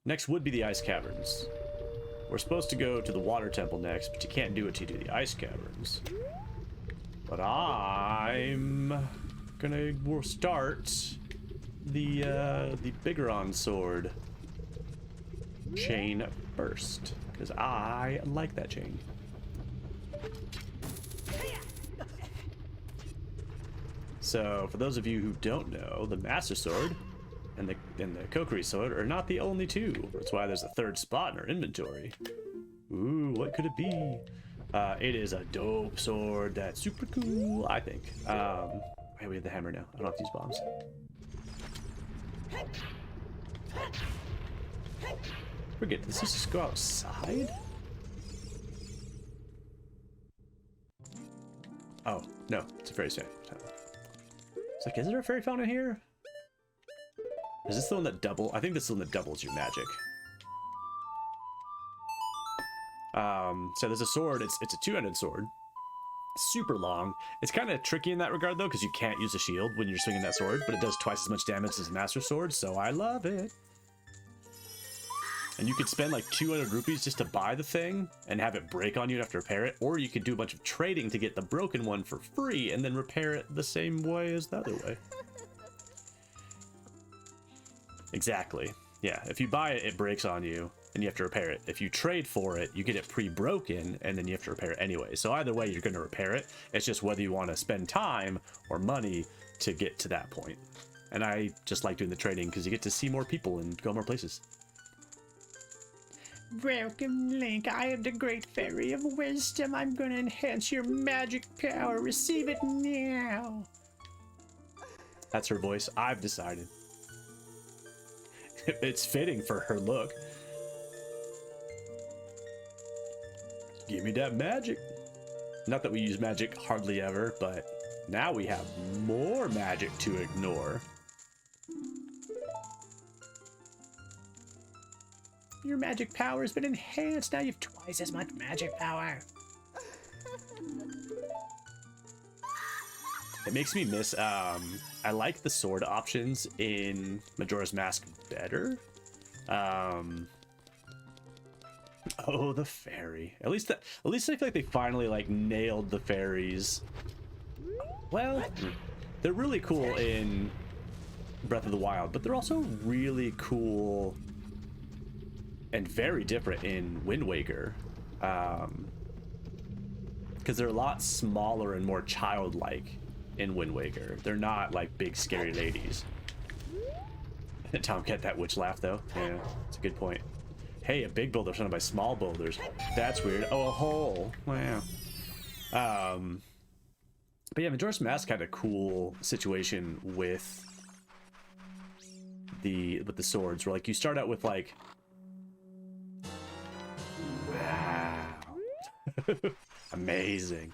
Next would be the ice caverns. We're supposed to go to the water temple next, but you can't do it till you do the ice caverns. But I'm gonna start the Bigoron sword chain first, because I like that chain. So, for those of you who don't know, the Master Sword and the Kokiri Sword are not the only 2. That's why there's a 3rd spot in our inventory. Ooh, what could it be? It is a dope sword that's super cool, I think. Hey, we have the hammer now. I don't have to use bombs. Forget, does this just go outside? Oh, no, it's a fairy fountain. It's like, is there a fairy fountain here? Is this the one that I think this is the one that doubles your magic. So there's a sword, it's a 2-handed sword. Super long. It's kind of tricky in that regard though, because you can't use a shield when you're swinging that sword, but it does twice as much damage as a Master Sword, so I love it. And you could spend like 200 rupees just to buy the thing and have it break on you and have to repair it, or you could do a bunch of trading to get the broken one for free and then repair it the same way as the other way. Exactly. Yeah, if you buy it, it breaks on you and you have to repair it. If you trade for it, you get it pre-broken and then you have to repair it anyway. So either way, you're going to repair it. It's just whether you want to spend time or money to get to that point. And I just like doing the trading because you get to see more people and go more places. Welcome, Link. I am the Great Fairy of Wisdom. I'm going to enhance your magic power. Receive it now. That's her voice. I've decided. It's fitting for her look. Give me that magic. Not that we use magic hardly ever, but now we have more magic to ignore. Your magic power has been enhanced. Now you have twice as much magic power. It makes me miss, I like the sword options in Majora's Mask better. Oh, the fairy. At least I feel like they finally like nailed the fairies. Well, they're really cool in Breath of the Wild, but they're also really cool and very different in Wind Waker. Because they're a lot smaller and more childlike in Wind Waker. They're not like big scary ladies. Tom, get that witch laugh though. Yeah, it's a good point. Hey, a big boulder surrounded by small boulders. That's weird. Oh, a hole. Wow. But yeah, Majora's Mask had a cool situation with the swords, where like you start out with like, wow, amazing,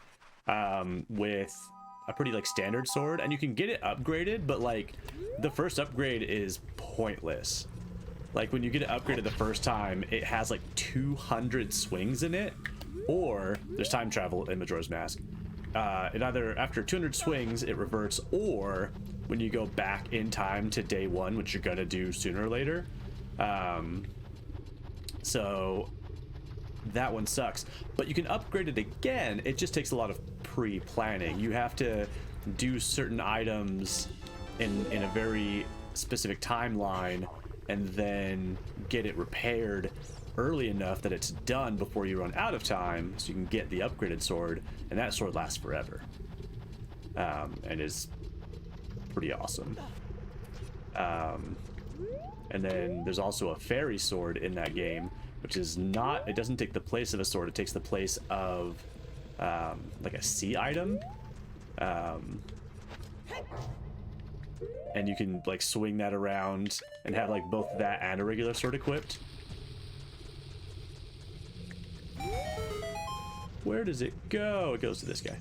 with a pretty like standard sword, and you can get it upgraded, but like the first upgrade is pointless. Like when you get it upgraded the first time, it has like 200 swings in it, or there's time travel in Majora's Mask. It either after 200 swings it reverts, or when you go back in time to day one, which you're gonna do sooner or later. So that one sucks, but you can upgrade it again. It just takes a lot of pre-planning. You have to do certain items in a very specific timeline, and then get it repaired early enough that it's done before you run out of time, so you can get the upgraded sword, and that sword lasts forever. and is pretty awesome. And then there's also a fairy sword in that game, which is not, it doesn't take the place of a sword, it takes the place of like a sea item. And you can like swing that around and have like both that and a regular sword equipped. Where does it go? It goes to this guy.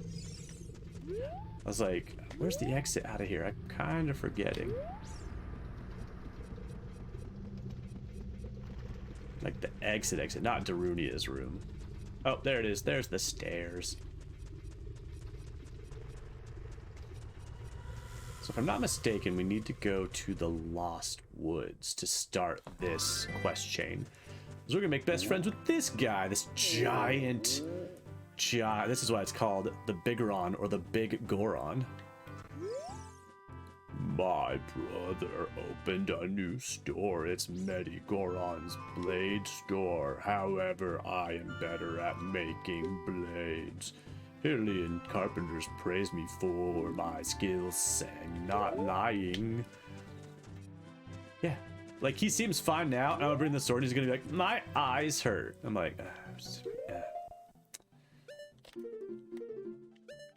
I was like, where's the exit out of here? I'm kind of forgetting. Like the exit, not Darunia's room. Oh, there it is. There's the stairs. So if I'm not mistaken, we need to go to the Lost Woods to start this quest chain. So we're gonna make best friends with this guy, this giant. This is why it's called the Bigoron or the Big Goron. My brother opened a new store. It's Medigoron's Blade Store. However, I am better at making blades. Hylian carpenters praise me for my skills and not lying. Yeah, like he seems fine now. I'm gonna bring the sword. He's gonna be like, my eyes hurt. I'm like,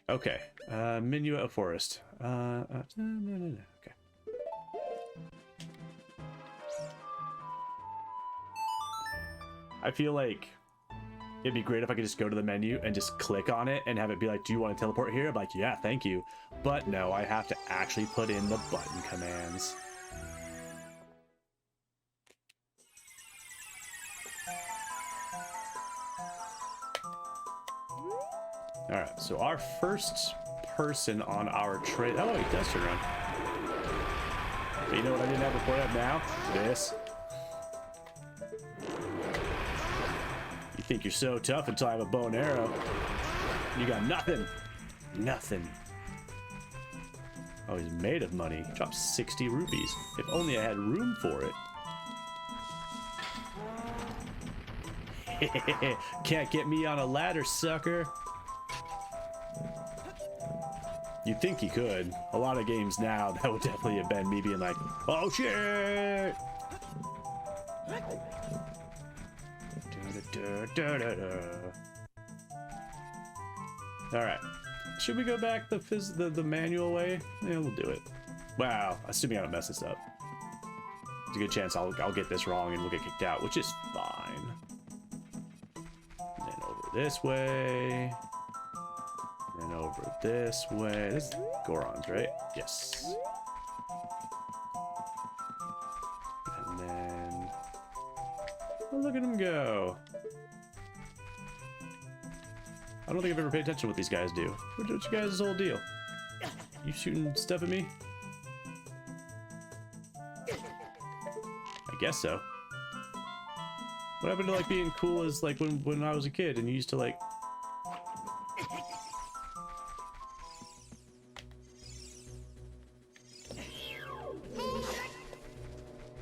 okay. Minuet of Forest. Okay. I feel like it'd be great if I could just go to the menu and just click on it and have it be like, do you want to teleport here? I'm like, yeah, thank you. But no, I have to actually put in the button commands. Alright, so our first person on our trade. Oh, he does turn around. But you know what I didn't have before that now? This. You think you're so tough until I have a bow and arrow. You got nothing. Nothing. Oh, he's made of money. Dropped 60 rupees. If only I had room for it. Can't get me on a ladder, sucker. You'd think he could. A lot of games now, that would definitely have been me being like, oh shit! Alright. Should we go back the manual way? Yeah, we'll do it. Wow, assuming I don't mess this up. There's a good chance I'll get this wrong and we'll get kicked out, which is fine. And then over this way. And over this way. This is Goron's, right? Yes. And then... oh, look at him go. I don't think I've ever paid attention to what these guys do. What's you guys' whole deal? You shooting stuff at me? I guess so. What happened to like being cool as like when I was a kid and you used to like...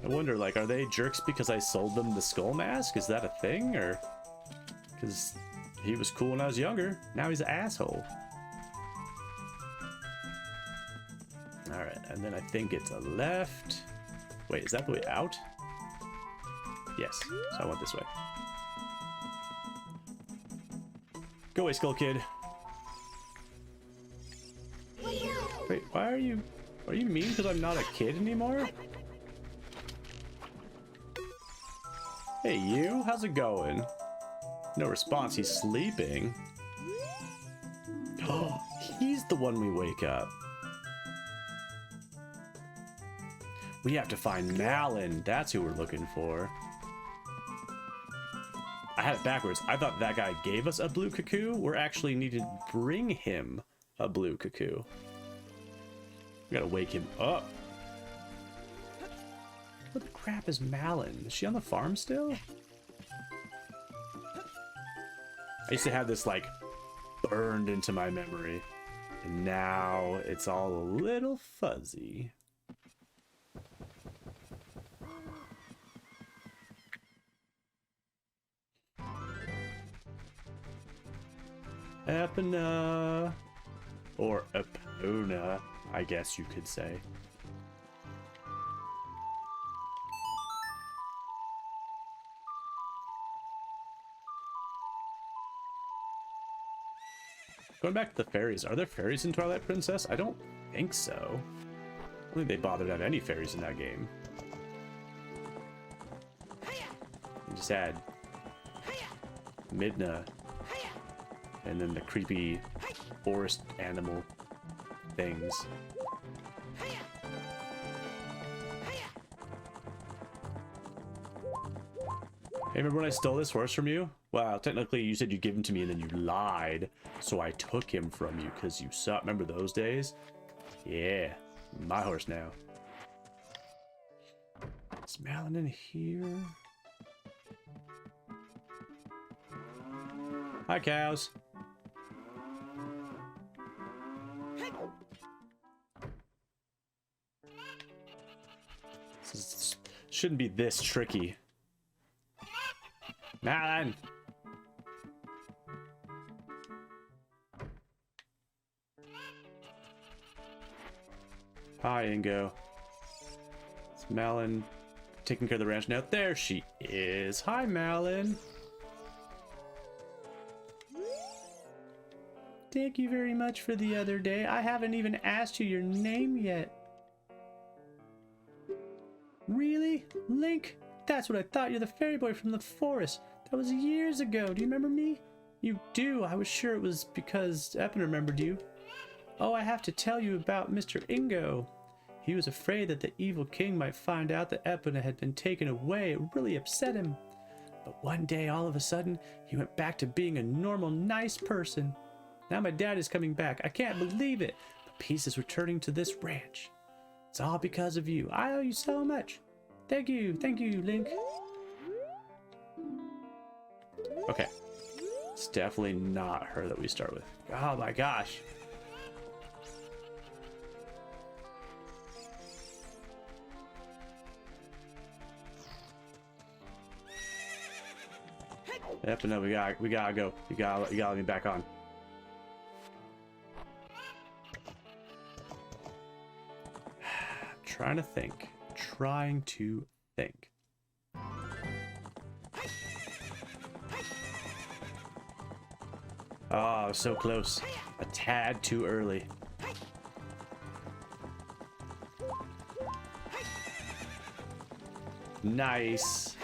I wonder, like, are they jerks because I sold them the skull mask? Is that a thing, or because he was cool when I was younger? Now he's an asshole. All right, and then I think it's a left. Wait, is that the way out? Yes, so I went this way. Go away, Skull Kid. Wait, why are you mean because I'm not a kid anymore? Hey, you, how's it going? No response, he's sleeping. Oh, he's the one we wake up. We have to find Malin. That's who we're looking for. I had it backwards. I thought that guy gave us a blue cuckoo. We're actually needed to bring him a blue cuckoo. We gotta wake him up. What the crap is Malin? Is she on the farm still? I used to have this like burned into my memory, and now it's all a little fuzzy. Epina or Una, I guess you could say. Going back to the fairies, are there fairies in Twilight Princess? I don't think so. I don't think they bothered to have any fairies in that game. You just had Midna, and then the creepy forest animal things. Hey, remember when I stole this horse from you? Well, technically you said you'd give him to me and then you lied. So I took him from you because you suck. Remember those days? Yeah, my horse now. Smelling in here. Hi, cows. This shouldn't be this tricky. Malin! Hi, Ingo. It's Malin taking care of the ranch now. There she is. Hi, Malin. Thank you very much for the other day. I haven't even asked you your name yet. Really? Link? That's what I thought. You're the fairy boy from the forest. That was years ago. Do you remember me? You do. I was sure it was because Eppin remembered you. Oh, I have to tell you about Mr. Ingo. He was afraid that the evil king might find out that Eppin had been taken away. It really upset him. But one day, all of a sudden, he went back to being a normal, nice person. Now my dad is coming back. I can't believe it. The peace is returning to this ranch. It's all because of you. I owe you so much. Thank you, Link. Okay. It's definitely not her that we start with. Oh my gosh. Yep, no, we gotta go. You gotta let me back on. Trying to think. Oh, so close. A tad too early. Nice.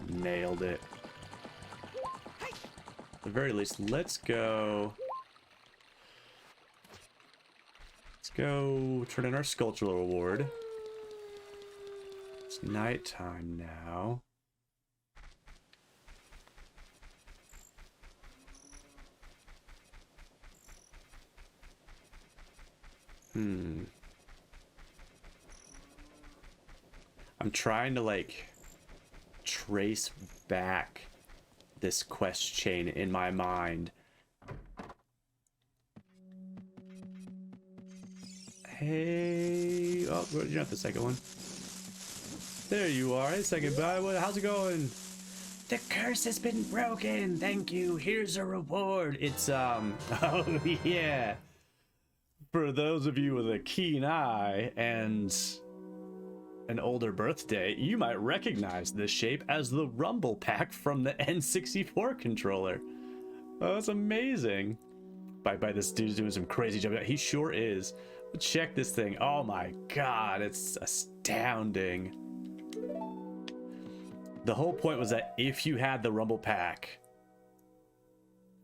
Nailed it. At the very least, let's go turn in our sculptural reward. It's nighttime now. I'm trying to like trace back this quest chain in my mind. Hey, oh, you're not the second one. There you are. Hey, second guy. How's it going? The curse has been broken. Thank you. Here's a reward. It's oh yeah. For those of you with a keen eye and an older birthday, you might recognize this shape as the Rumble Pack from the N64 controller. Oh, that's amazing. By this dude's doing some crazy jump. He sure is. But check this thing. Oh my god, it's astounding. The whole point was that if you had the Rumble Pack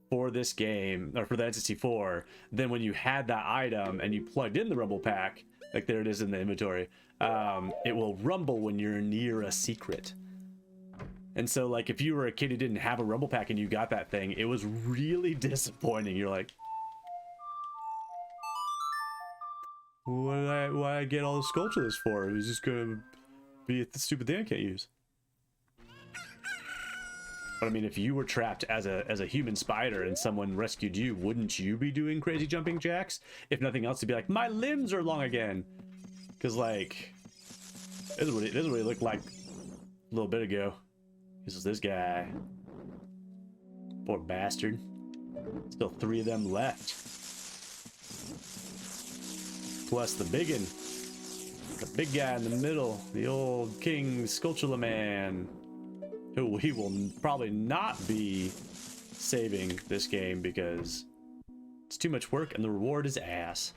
for this game, or for the N64, then when you had that item and you plugged in the Rumble Pack, like there it is in the inventory, it will rumble when you're near a secret. And so like if you were a kid who didn't have a Rumble Pack and you got that thing, it was really disappointing. You're like, what did I get all the sculptures for? It was just gonna be a stupid thing I can't use. But I mean, if you were trapped as a human spider and someone rescued you, wouldn't you be doing crazy jumping jacks? If nothing else, to be like, my limbs are long again. Because like, this is what he looked like a little bit ago. This is this guy. Poor bastard. Still 3 of them left. Plus the biggin. The big guy in the middle. The old King Skulltula man. Who he will probably not be saving this game because it's too much work and the reward is ass.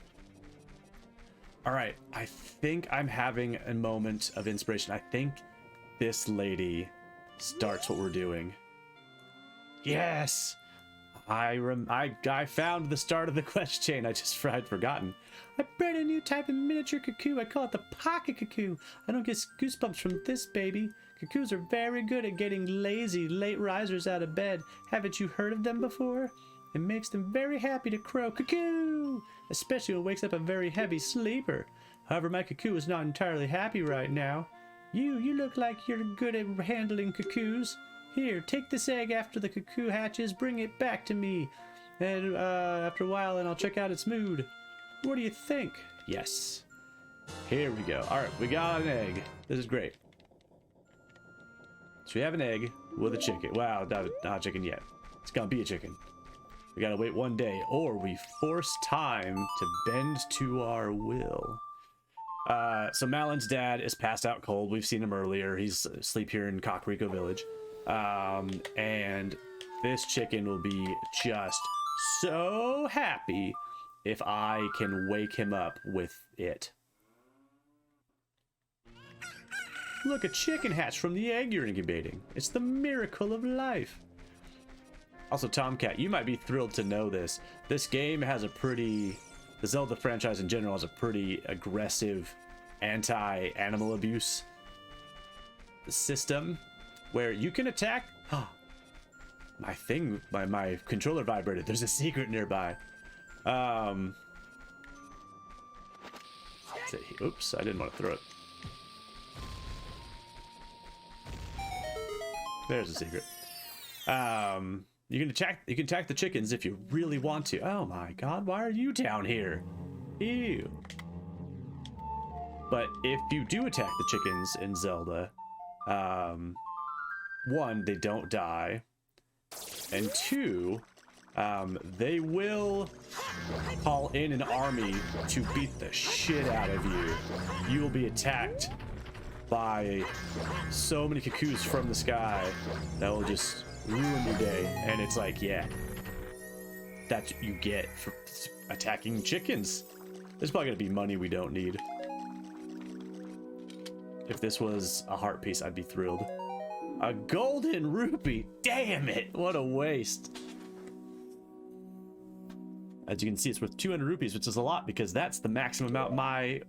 Alright, I think I'm having a moment of inspiration. I think this lady starts what we're doing. Yes! I found the start of the quest chain. I'd forgotten. I bred a new type of miniature cuckoo. I call it the pocket cuckoo. I don't get goosebumps from this baby. Cuckoos are very good at getting lazy late risers out of bed. Haven't you heard of them before? It makes them very happy to crow cuckoo, especially when it wakes up a very heavy sleeper. However, my cuckoo is not entirely happy right now. You look like you're good at handling cuckoos. Here, take this egg after the cuckoo hatches, bring it back to me. And after a while, and I'll check out its mood. What do you think? Yes. Here we go. All right, we got an egg. This is great. So we have an egg with a chicken. Wow, not a chicken yet. It's gonna be a chicken. We gotta wait one day, or we force time to bend to our will. So Malin's dad is passed out cold. We've seen him earlier. He's asleep here in Kakariko Village. And this chicken will be just so happy if I can wake him up with it. Look, a chicken hatched from the egg you're incubating. It's the miracle of life. Also, Tomcat, you might be thrilled to know this. This game has a pretty... The Zelda franchise in general has a pretty aggressive anti-animal abuse system where you can attack... my controller vibrated. There's a secret nearby. Oops, I didn't want to throw it. There's a secret. You can attack the chickens if you really want to. Oh my god, why are you down here? Ew. But if you do attack the chickens in Zelda, one, they don't die, and two, they will call in an army to beat the shit out of you. You will be attacked by so many cuckoos from the sky that will just ruin your day. And it's like, yeah, that's what you get for attacking chickens. There's probably gonna be money we don't need. If this was a heart piece, I'd be thrilled. A golden rupee, damn it, what a waste. As you can see, it's worth 200 rupees, which is a lot because that's the maximum amount my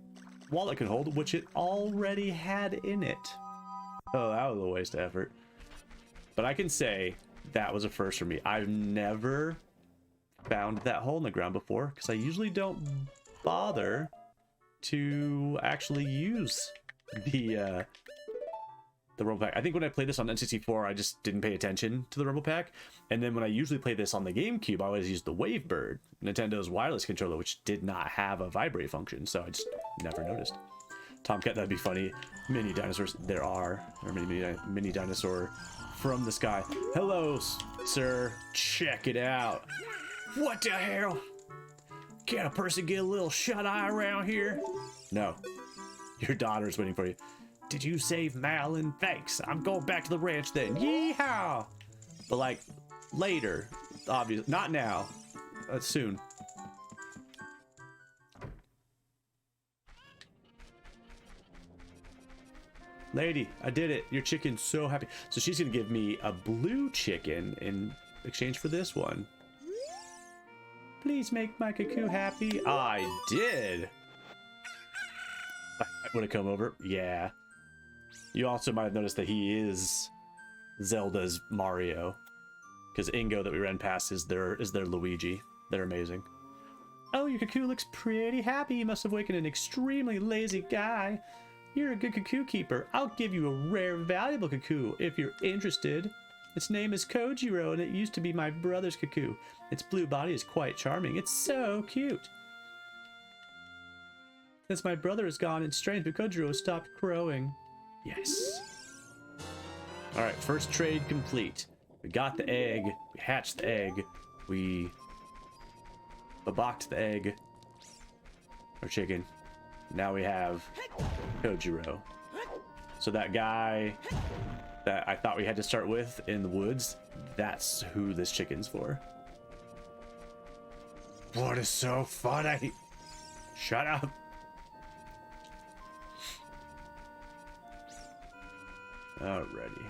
wallet can hold, which it already had in it. Oh, that was a waste of effort. But I can say that was a first for me. I've never found that hole in the ground before because I usually don't bother to actually use the rumble pack. I think when I played this on N64, I just didn't pay attention to the rumble pack. And then when I usually play this on the GameCube, I always used the Wavebird, Nintendo's wireless controller, which did not have a vibrate function, so I just never noticed. Tomcat, that'd be funny. Mini dinosaurs, there are mini dinosaur from the sky. Hello, sir. Check it out. What the hell? Can a person get a little shut-eye around here? No. Your daughter's waiting for you. Did you save Malin? Thanks. I'm going back to the ranch then. Yeehaw! But like, later. Obviously. Not now. Soon. Lady, I did it. Your chicken's so happy. So she's gonna give me a blue chicken in exchange for this one. Please make my cuckoo happy. I did. Would it come over? Yeah. You also might have noticed that he is Zelda's Mario, because Ingo that we ran past is their Luigi. They're amazing. Oh, your cuckoo looks pretty happy. You must have wakened an extremely lazy guy. You're a good cuckoo keeper. I'll give you a rare, valuable cuckoo if you're interested. Its name is Kojiro, and it used to be my brother's cuckoo. Its blue body is quite charming. It's so cute. Since my brother is gone, it's strange, but Kojiro stopped crowing. Yes. Alright, first trade complete. We got the egg. We hatched the egg. We babaked the egg. Or chicken. Now we have Kojiro. So that guy that I thought we had to start with in the woods, that's who this chicken's for. What is so funny? Shut up. Alrighty.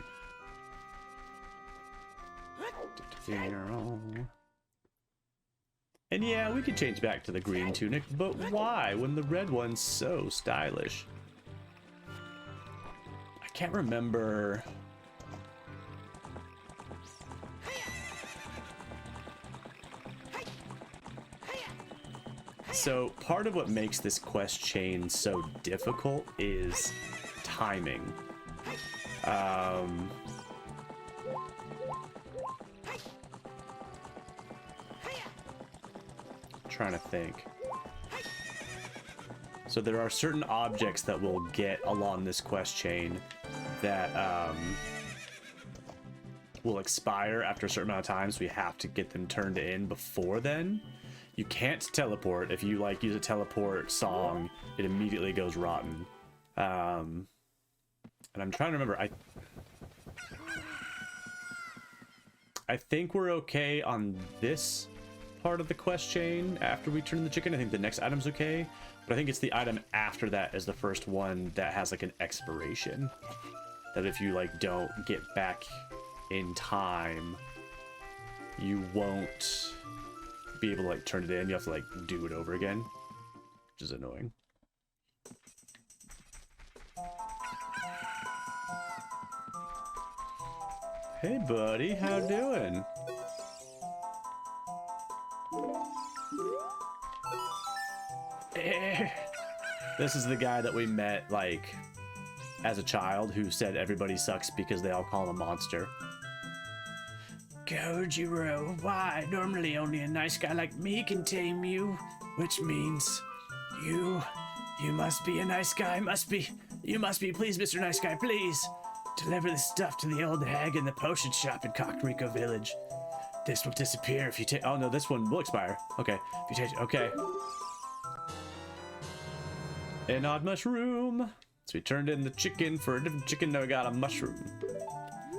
And yeah, we could change back to the green tunic, but why when the red one's so stylish? I can't remember. So part of what makes this quest chain so difficult is timing. Trying to think. So there are certain objects that we'll get along this quest chain that will expire after a certain amount of time, so we have to get them turned in before then. You can't teleport. If you like use a teleport song, it immediately goes rotten. And I'm trying to remember. I think we're okay on this part of the quest chain after we turn the chicken. I think the next item's okay, but I think it's the item after that is the first one that has like an expiration, that if you like don't get back in time, you won't be able to like turn it in. You have to like do it over again, which is annoying. Hey buddy, how doing? This is the guy that we met like as a child who said everybody sucks because they all call him a monster. Kojiro, why? Normally only a nice guy like me can tame you, which means you must be a nice guy. You must be. Please, Mr. Nice Guy, please deliver this stuff to the old hag in the potion shop in Kakariko Village. This will disappear if you take. Oh no, this one will expire. Okay, if you take. Okay. An odd mushroom. So we turned in the chicken for a different chicken. Now we got a mushroom.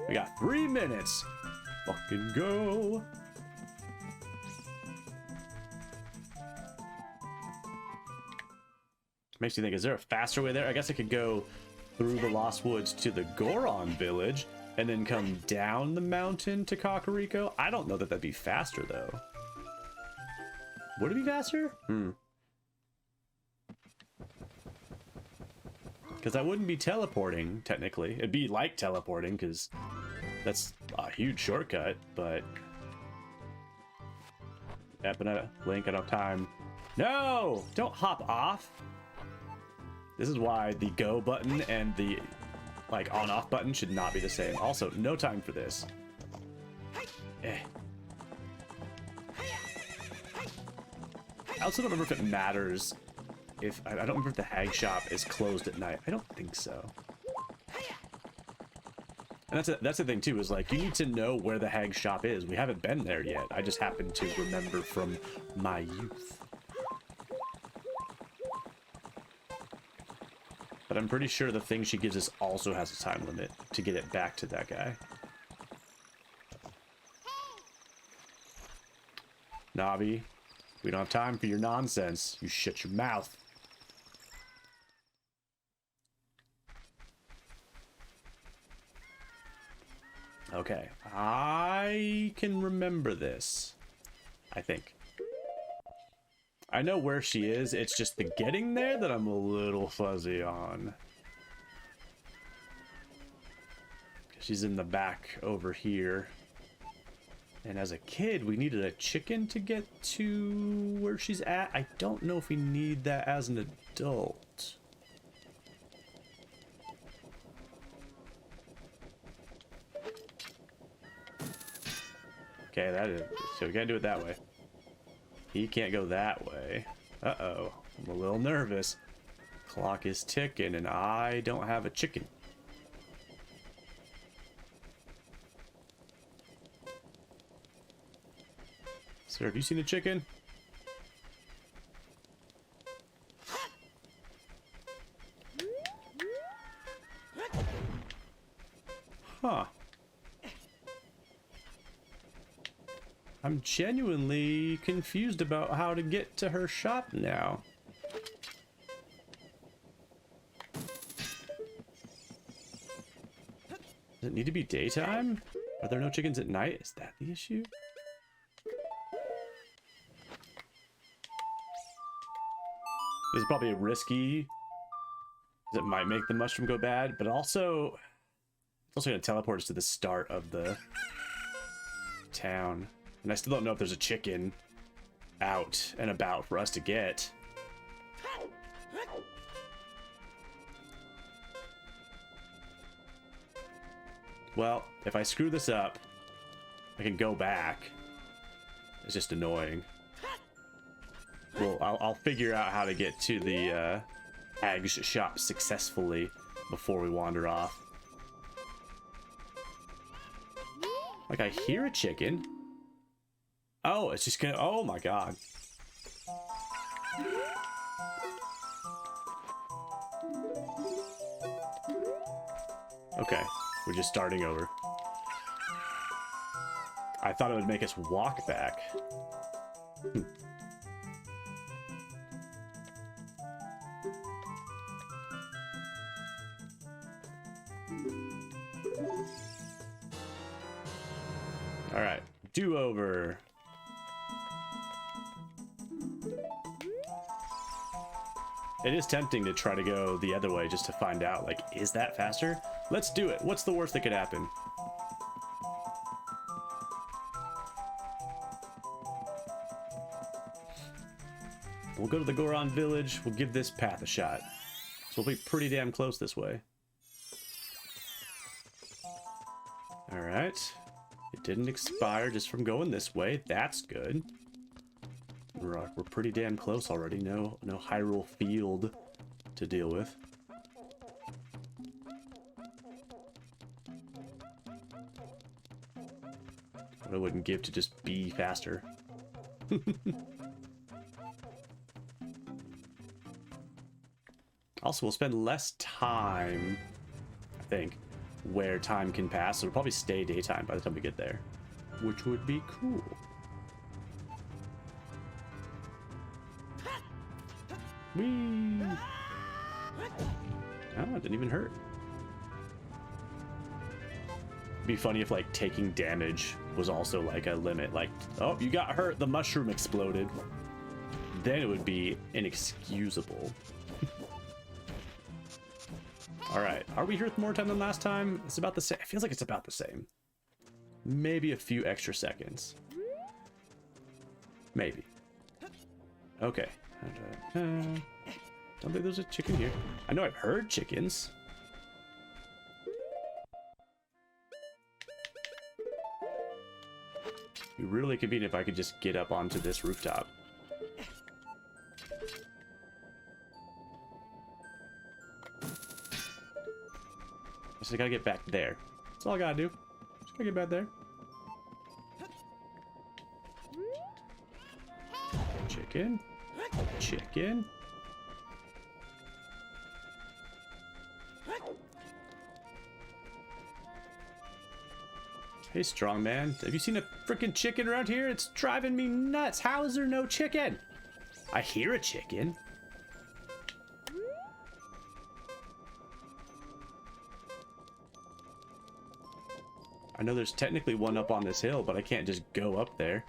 We got 3 minutes. Fucking go. Makes you think, is there a faster way there? I guess I could go through the Lost Woods to the Goron village and then come down the mountain to Kakariko. I don't know that that'd be faster though. Would it be faster? Because I wouldn't be teleporting, technically. It'd be like teleporting, because that's a huge shortcut, but... Yeah, but Link, I don't have time. No! Don't hop off! This is why the go button and the, like, on-off button should not be the same. Also, no time for this. I also don't remember if it matters if I don't remember if the hag shop is closed at night. I don't think so. And that's the thing too, is like you need to know where the hag shop is. We haven't been there yet. I just happen to remember from my youth. But I'm pretty sure the thing she gives us also has a time limit to get it back to that guy. Navi, we don't have time for your nonsense. You shut your mouth. Okay, I can remember this, I think. I know where she is, it's just the getting there that I'm a little fuzzy on. She's in the back over here. And as a kid, we needed a chicken to get to where she's at. I don't know if we need that as an adult. Okay, that is, so we gotta do it that way. He can't go that way. Uh-oh, I'm a little nervous. Clock is ticking and I don't have a chicken. Sir, have you seen a chicken? genuinely confused about how to get to her shop now. Does it need to be daytime? Are there no chickens at night? Is that the issue? This is probably risky, because it might make the mushroom go bad, but also it's also going to teleport us to the start of the town. And I still don't know if there's a chicken out and about for us to get. Well, if I screw this up, I can go back. It's just annoying. Well, I'll figure out how to get to the hag's shop successfully before we wander off. Like, I hear a chicken. Oh, it's just gonna... Oh my god. Okay, we're just starting over. I thought it would make us walk back. All right, do-over. It is tempting to try to go the other way just to find out, like, is that faster? Let's do it. What's the worst that could happen? We'll go to the Goron village. We'll give this path a shot. So we'll be pretty damn close this way. All right. It didn't expire just from going this way. That's good. We're pretty damn close already. No Hyrule Field to deal with. What I wouldn't give to just be faster. Also, we'll spend less time, I think, where time can pass. So it'll probably stay daytime by the time we get there, which would be cool. Whee! Oh, it didn't even hurt. It'd be funny if, like, taking damage was also, like, a limit. Like, oh, you got hurt, the mushroom exploded. Then it would be inexcusable. Alright, are we here more time than last time? It's about the same. It feels like it's about the same. Maybe a few extra seconds. Maybe. Okay. Don't think there's a chicken here. I know I've heard chickens. It'd be really convenient if I could just get up onto this rooftop. I gotta get back there. That's all I gotta do. Just gotta get back there. Chicken. Chicken. Hey, strong man. Have you seen a freaking chicken around here? It's driving me nuts. How is there no chicken? I hear a chicken. I know there's technically one up on this hill, but I can't just go up there.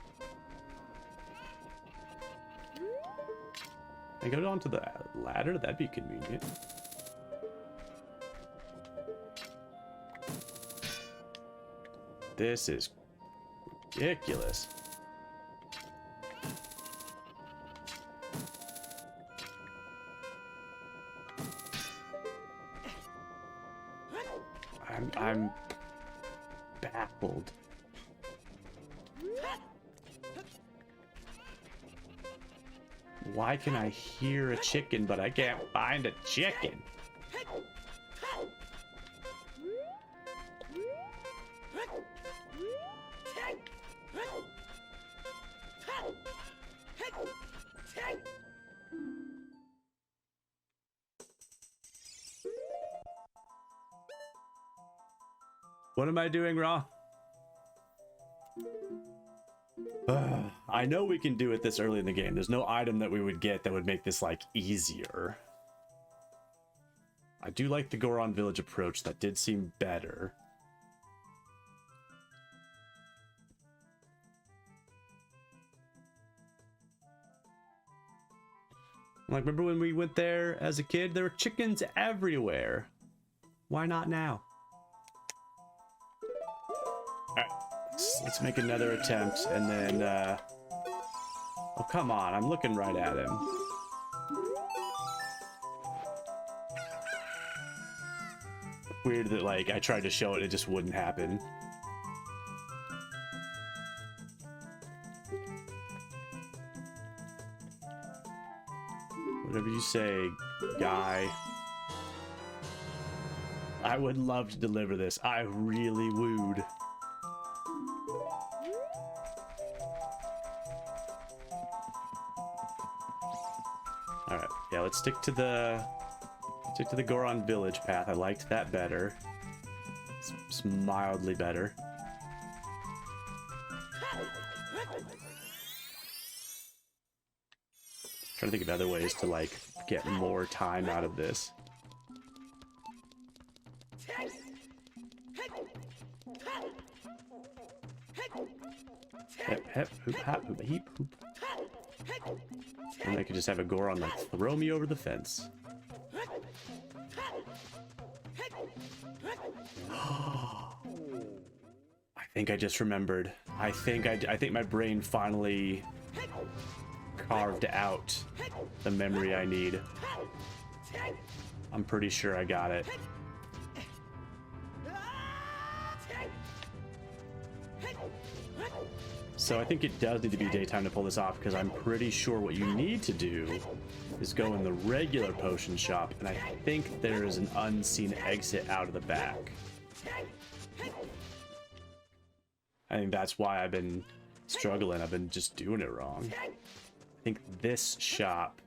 I go onto the ladder? That'd be convenient. This is ridiculous. I'm baffled. Why can I hear a chicken, but I can't find a chicken? What am I doing wrong? I know we can do it this early in the game. There's no item that we would get that would make this, like, easier. I do like the Goron Village approach. That did seem better. Like, remember when we went there as a kid? There were chickens everywhere. Why not now? Alright, let's make another attempt, and then, oh, come on, I'm looking right at him. Weird that, like, I tried to show it, it just wouldn't happen. Whatever you say, guy. I would love to deliver this. I really would. Alright, yeah, let's stick to the Goron Village path. I liked that better. It's mildly better. Trying to think of other ways to, like, get more time out of this. Hep, hep, hoop, hop, hoop, heap, hoop. And I could just have a Goron, like, throw me over the fence. I think I just remembered. I think my brain finally carved out the memory I need. I'm pretty sure I got it. So I think it does need to be daytime to pull this off, because I'm pretty sure what you need to do is go in the regular potion shop, and I think there is an unseen exit out of the back. I think that's why I've been struggling. I've been just doing it wrong. I think this shop,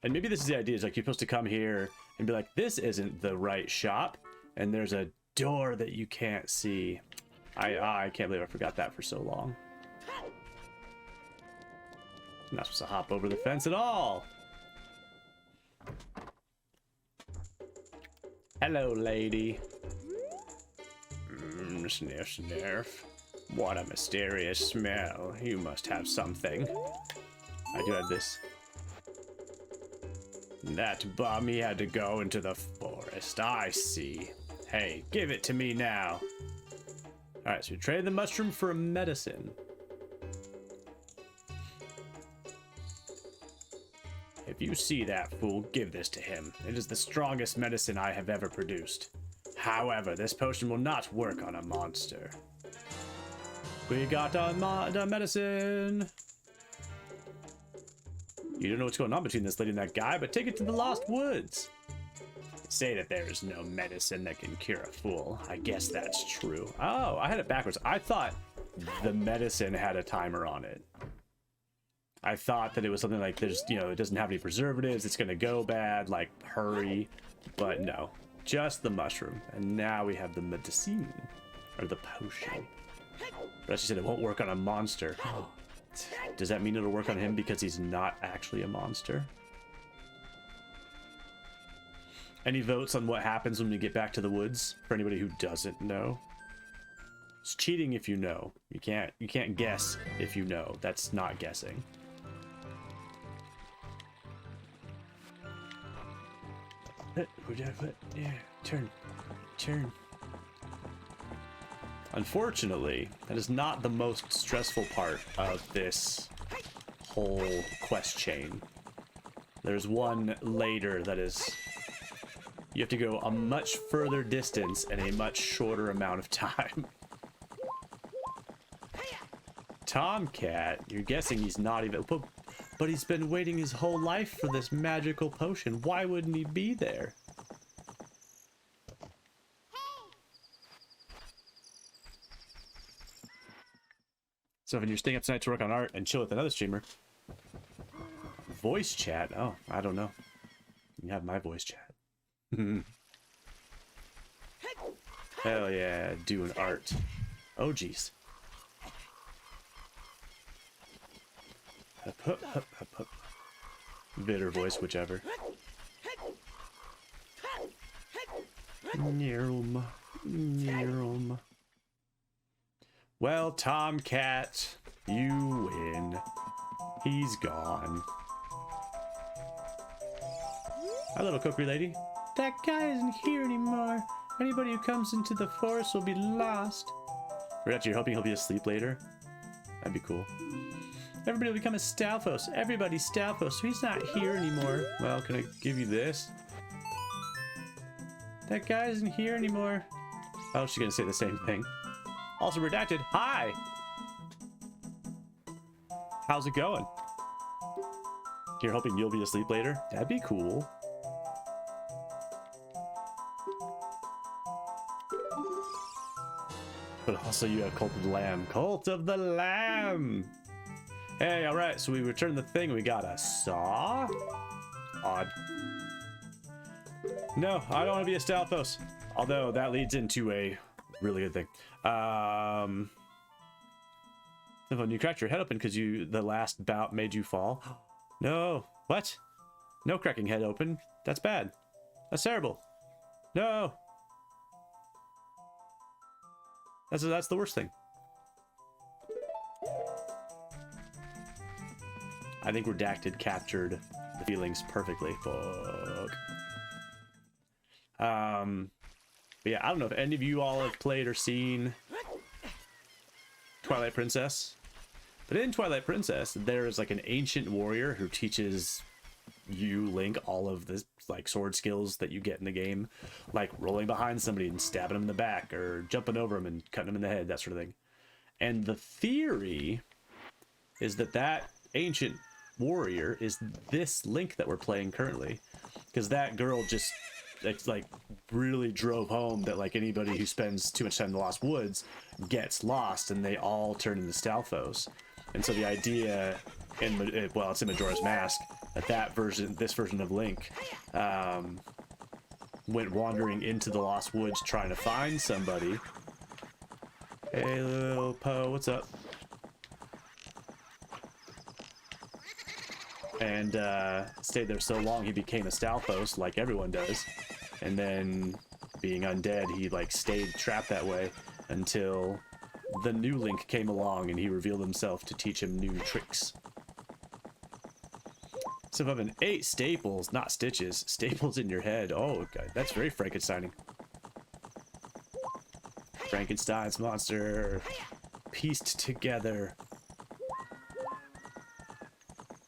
and maybe this is the idea, is like you're supposed to come here and be like, this isn't the right shop, and there's a door that you can't see. I can't believe I forgot that for so long. I'm not supposed to hop over the fence at all. Hello, lady. Sniff, sniff. What a mysterious smell. You must have something. I do have this. That bummy had to go into the forest. I see. Hey, give it to me now. Alright, so we trade the mushroom for a medicine. If you see that fool, give this to him. It is the strongest medicine I have ever produced. However, this potion will not work on a monster. We got the medicine! You don't know what's going on between this lady and that guy, but take it to the Lost Woods. Say that there is no medicine that can cure a fool. I guess that's true. Oh, I had it backwards. I thought the medicine had a timer on it. I thought that it was something like there's, you know, it doesn't have any preservatives, it's gonna go bad, like hurry. But no, just the mushroom. And now we have the medicine, or the potion. But as she said, it won't work on a monster. Does that mean it'll work on him because he's not actually a monster? Any votes on what happens when we get back to the woods? For anybody who doesn't know, it's cheating if you know. You can't guess if you know. That's not guessing. Yeah, turn. Unfortunately, that is not the most stressful part of this whole quest chain. There's one later that is. You have to go a much further distance in a much shorter amount of time. Tomcat, you're guessing he's not even... But he's been waiting his whole life for this magical potion. Why wouldn't he be there? So if you're staying up tonight to work on art and chill with another streamer... Voice chat? Oh, I don't know. You have my voice chat. Hell yeah, doing art. Oh geez. Bitter voice, whichever. Nerum. Nerum. Well, Tomcat, you win. He's gone. Hi, little cookery lady. That guy isn't here anymore. Anybody who comes into the forest will be lost. Reggie, you're hoping he'll be asleep later? That'd be cool. Everybody will become a Stalfos. Everybody's Stalfos, so he's not here anymore. Well, can I give you this? That guy isn't here anymore. Oh, she's gonna say the same thing. Also redacted. Hi! How's it going? You're hoping you'll be asleep later? That'd be cool. But also you have Cult of the Lamb. Cult of the Lamb! Hey, alright, so we returned the thing. We got a saw? Odd. No, I don't want to be a Stalfos. Although that leads into a really good thing. When you cracked your head open because the last bout made you fall. No. What? No cracking head open. That's bad. That's terrible. No. That's the worst thing. I think Redacted captured the feelings perfectly. Fuck. But yeah, I don't know if any of you all have played or seen Twilight Princess. But in Twilight Princess, there is like an ancient warrior who teaches you, Link, all of the like sword skills that you get in the game, like rolling behind somebody and stabbing them in the back, or jumping over them and cutting them in the head, that sort of thing. And the theory is that that ancient warrior is this Link that we're playing currently, because that girl just like really drove home that like anybody who spends too much time in the Lost Woods gets lost, and they all turn into Stalfos. And so the idea, well, it's in Majora's Mask, this version of Link went wandering into the Lost Woods trying to find somebody. Hey, little Poe, what's up? And stayed there so long he became a Stalfos, like everyone does. And then, being undead, he like stayed trapped that way until the new Link came along and he revealed himself to teach him new tricks. So if having 8 staples, not stitches, staples in your head. Oh, God, that's very Frankensteining. Frankenstein's monster pieced together.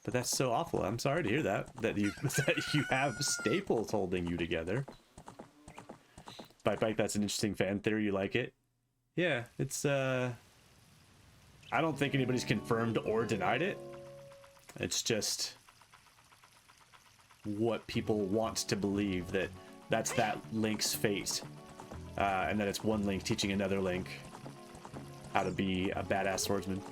But that's so awful. I'm sorry to hear that you have staples holding you together. Bike, that's an interesting fan theory. You like it? Yeah, it's I don't think anybody's confirmed or denied it. It's just what people want to believe, that's that Link's fate, and that it's one Link teaching another Link how to be a badass swordsman.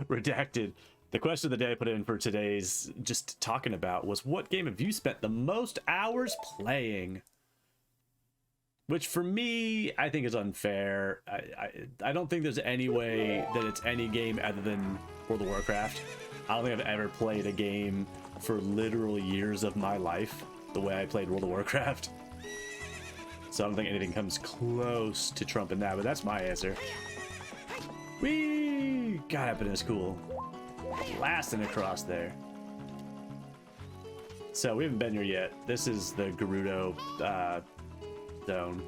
Redacted. The question of the day I put in for today's just talking about was, what game have you spent the most hours playing? Which for me, I think is unfair. I don't think there's any way that it's any game other than World of Warcraft. I don't think I've ever played a game for literal years of my life the way I played World of Warcraft. So I don't think anything comes close to trumping that, but that's my answer. Whee! God, that been is cool. Blasting across there. So we haven't been here yet. This is the Gerudo zone.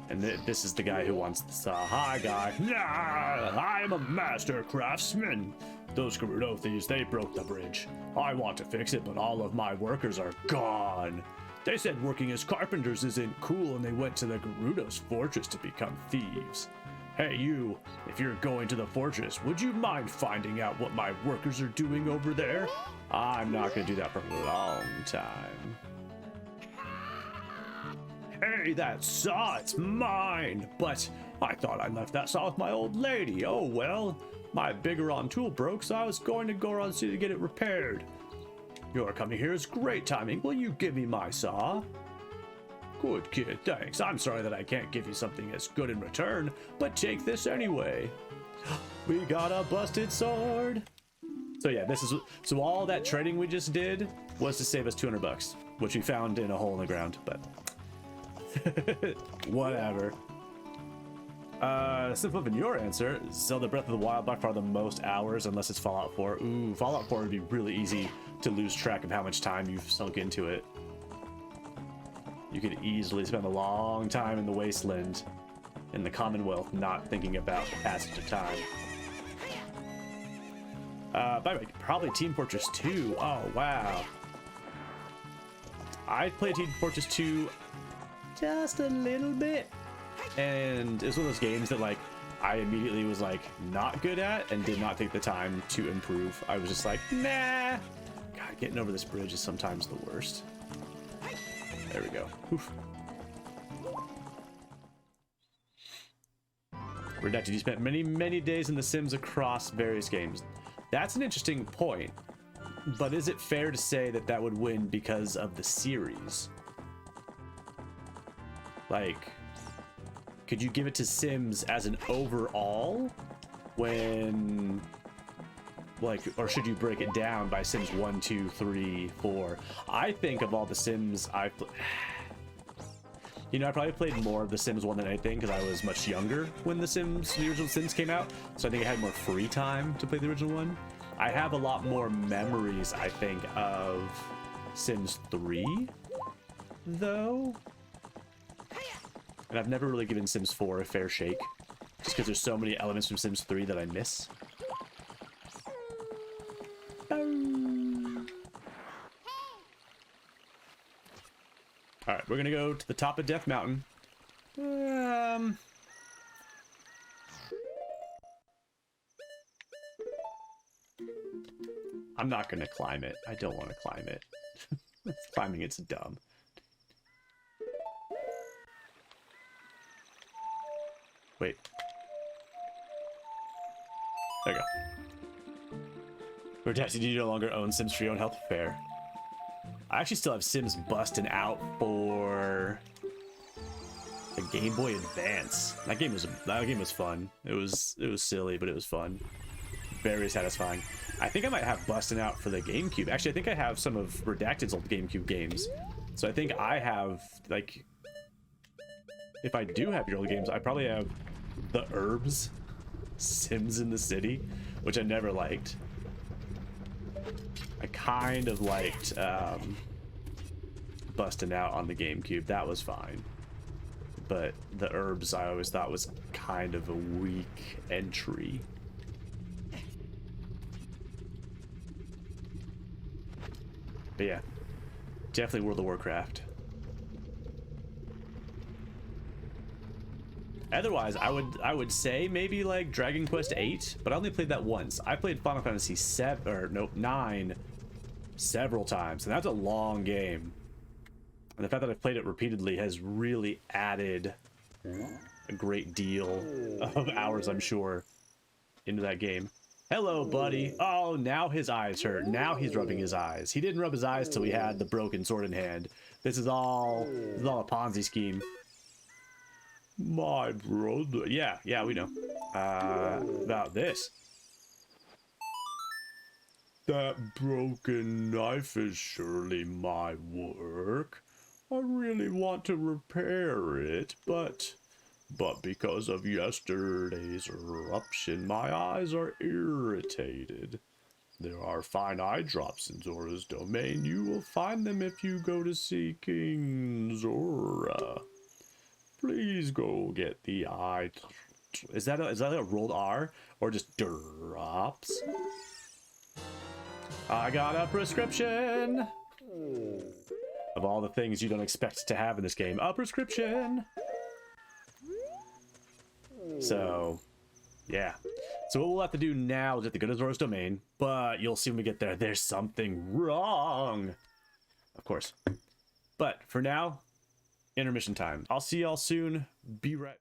And this is the guy who wants the saw. Hi, guy. Nah, I am a master craftsman. Those Gerudo thieves, they broke the bridge. I want to fix it, but all of my workers are gone. They said working as carpenters isn't cool, and they went to the Gerudo's fortress to become thieves. Hey, you, if you're going to the fortress, would you mind finding out what my workers are doing over there? I'm not going to do that for a long time. Hey, that saw, it's mine! But I thought I left that saw with my old lady. Oh, well, my Bigoron tool broke, so I was going to Goron City to get it repaired. Your coming here is great timing. Will you give me my saw? Good kid, thanks. I'm sorry that I can't give you something as good in return, but take this anyway. We got a busted sword. So yeah, so all that trading we just did was to save us 200 bucks, which we found in a hole in the ground, but whatever. Simple in your answer, Zelda Breath of the Wild by far the most hours, unless it's Fallout 4. Ooh, Fallout 4 would be really easy to lose track of how much time you've sunk into it. You could easily spend a long time in the wasteland in the Commonwealth not thinking about the passage of time. By the way, probably Team Fortress 2. Oh, wow. I played Team Fortress 2 just a little bit. And it was one of those games that, like, I immediately was, like, not good at and did not take the time to improve. I was just like, nah. God, getting over this bridge is sometimes the worst. There we go. Oof. Redacted, you spent many, many days in The Sims across various games. That's an interesting point, but is it fair to say that that would win because of the series? Like, could you give it to Sims as an overall when, like, or should you break it down by Sims 1, 2, 3, 4? I think of all the Sims I've you know, I probably played more of The Sims 1 than anything because I was much younger when the original Sims came out. So I think I had more free time to play the original one. I have a lot more memories, I think, of Sims 3, though. And I've never really given Sims 4 a fair shake, just because there's so many elements from Sims 3 that I miss. Alright, we're gonna go to the top of Death Mountain. I'm not gonna climb it. I don't want to climb it. Climbing it's dumb. Wait. There we go. Redacted, you no longer own Sims for your own health fair. I actually still have Sims busting out for the Game Boy Advance. That game was fun. It was silly, but it was fun. Very satisfying. I think I might have busting out for the GameCube. Actually, I think I have some of Redacted's old GameCube games. So I think I have, like, if I do have your old games, I probably have the Herbs, Sims in the City, which I never liked. I kind of liked busting out on the GameCube. That was fine. But the Herbs I always thought was kind of a weak entry. But yeah, definitely World of Warcraft. Otherwise, I would say maybe like Dragon Quest 8, but I only played that once. I played Final Fantasy 9 several times, and that's a long game. And the fact that I've played it repeatedly has really added a great deal of hours, I'm sure, into that game. Hello, buddy. Oh, now his eyes hurt. Now he's rubbing his eyes. He didn't rub his eyes till he had the broken sword in hand. This is all a Ponzi scheme. My brother. Yeah, we know. About this. That broken knife is surely my work. I really want to repair it, but because of yesterday's eruption, my eyes are irritated. There are fine eye drops in Zora's domain. You will find them if you go to seeking Zora. Please go get the eye. Is that a rolled R or just drops? I got a prescription. Of all the things you don't expect to have in this game, a prescription. So, yeah. So what we'll have to do now is have to go to Zora's domain, but you'll see when we get there, there's something wrong. Of course. But for now, intermission time. I'll see y'all soon. Be right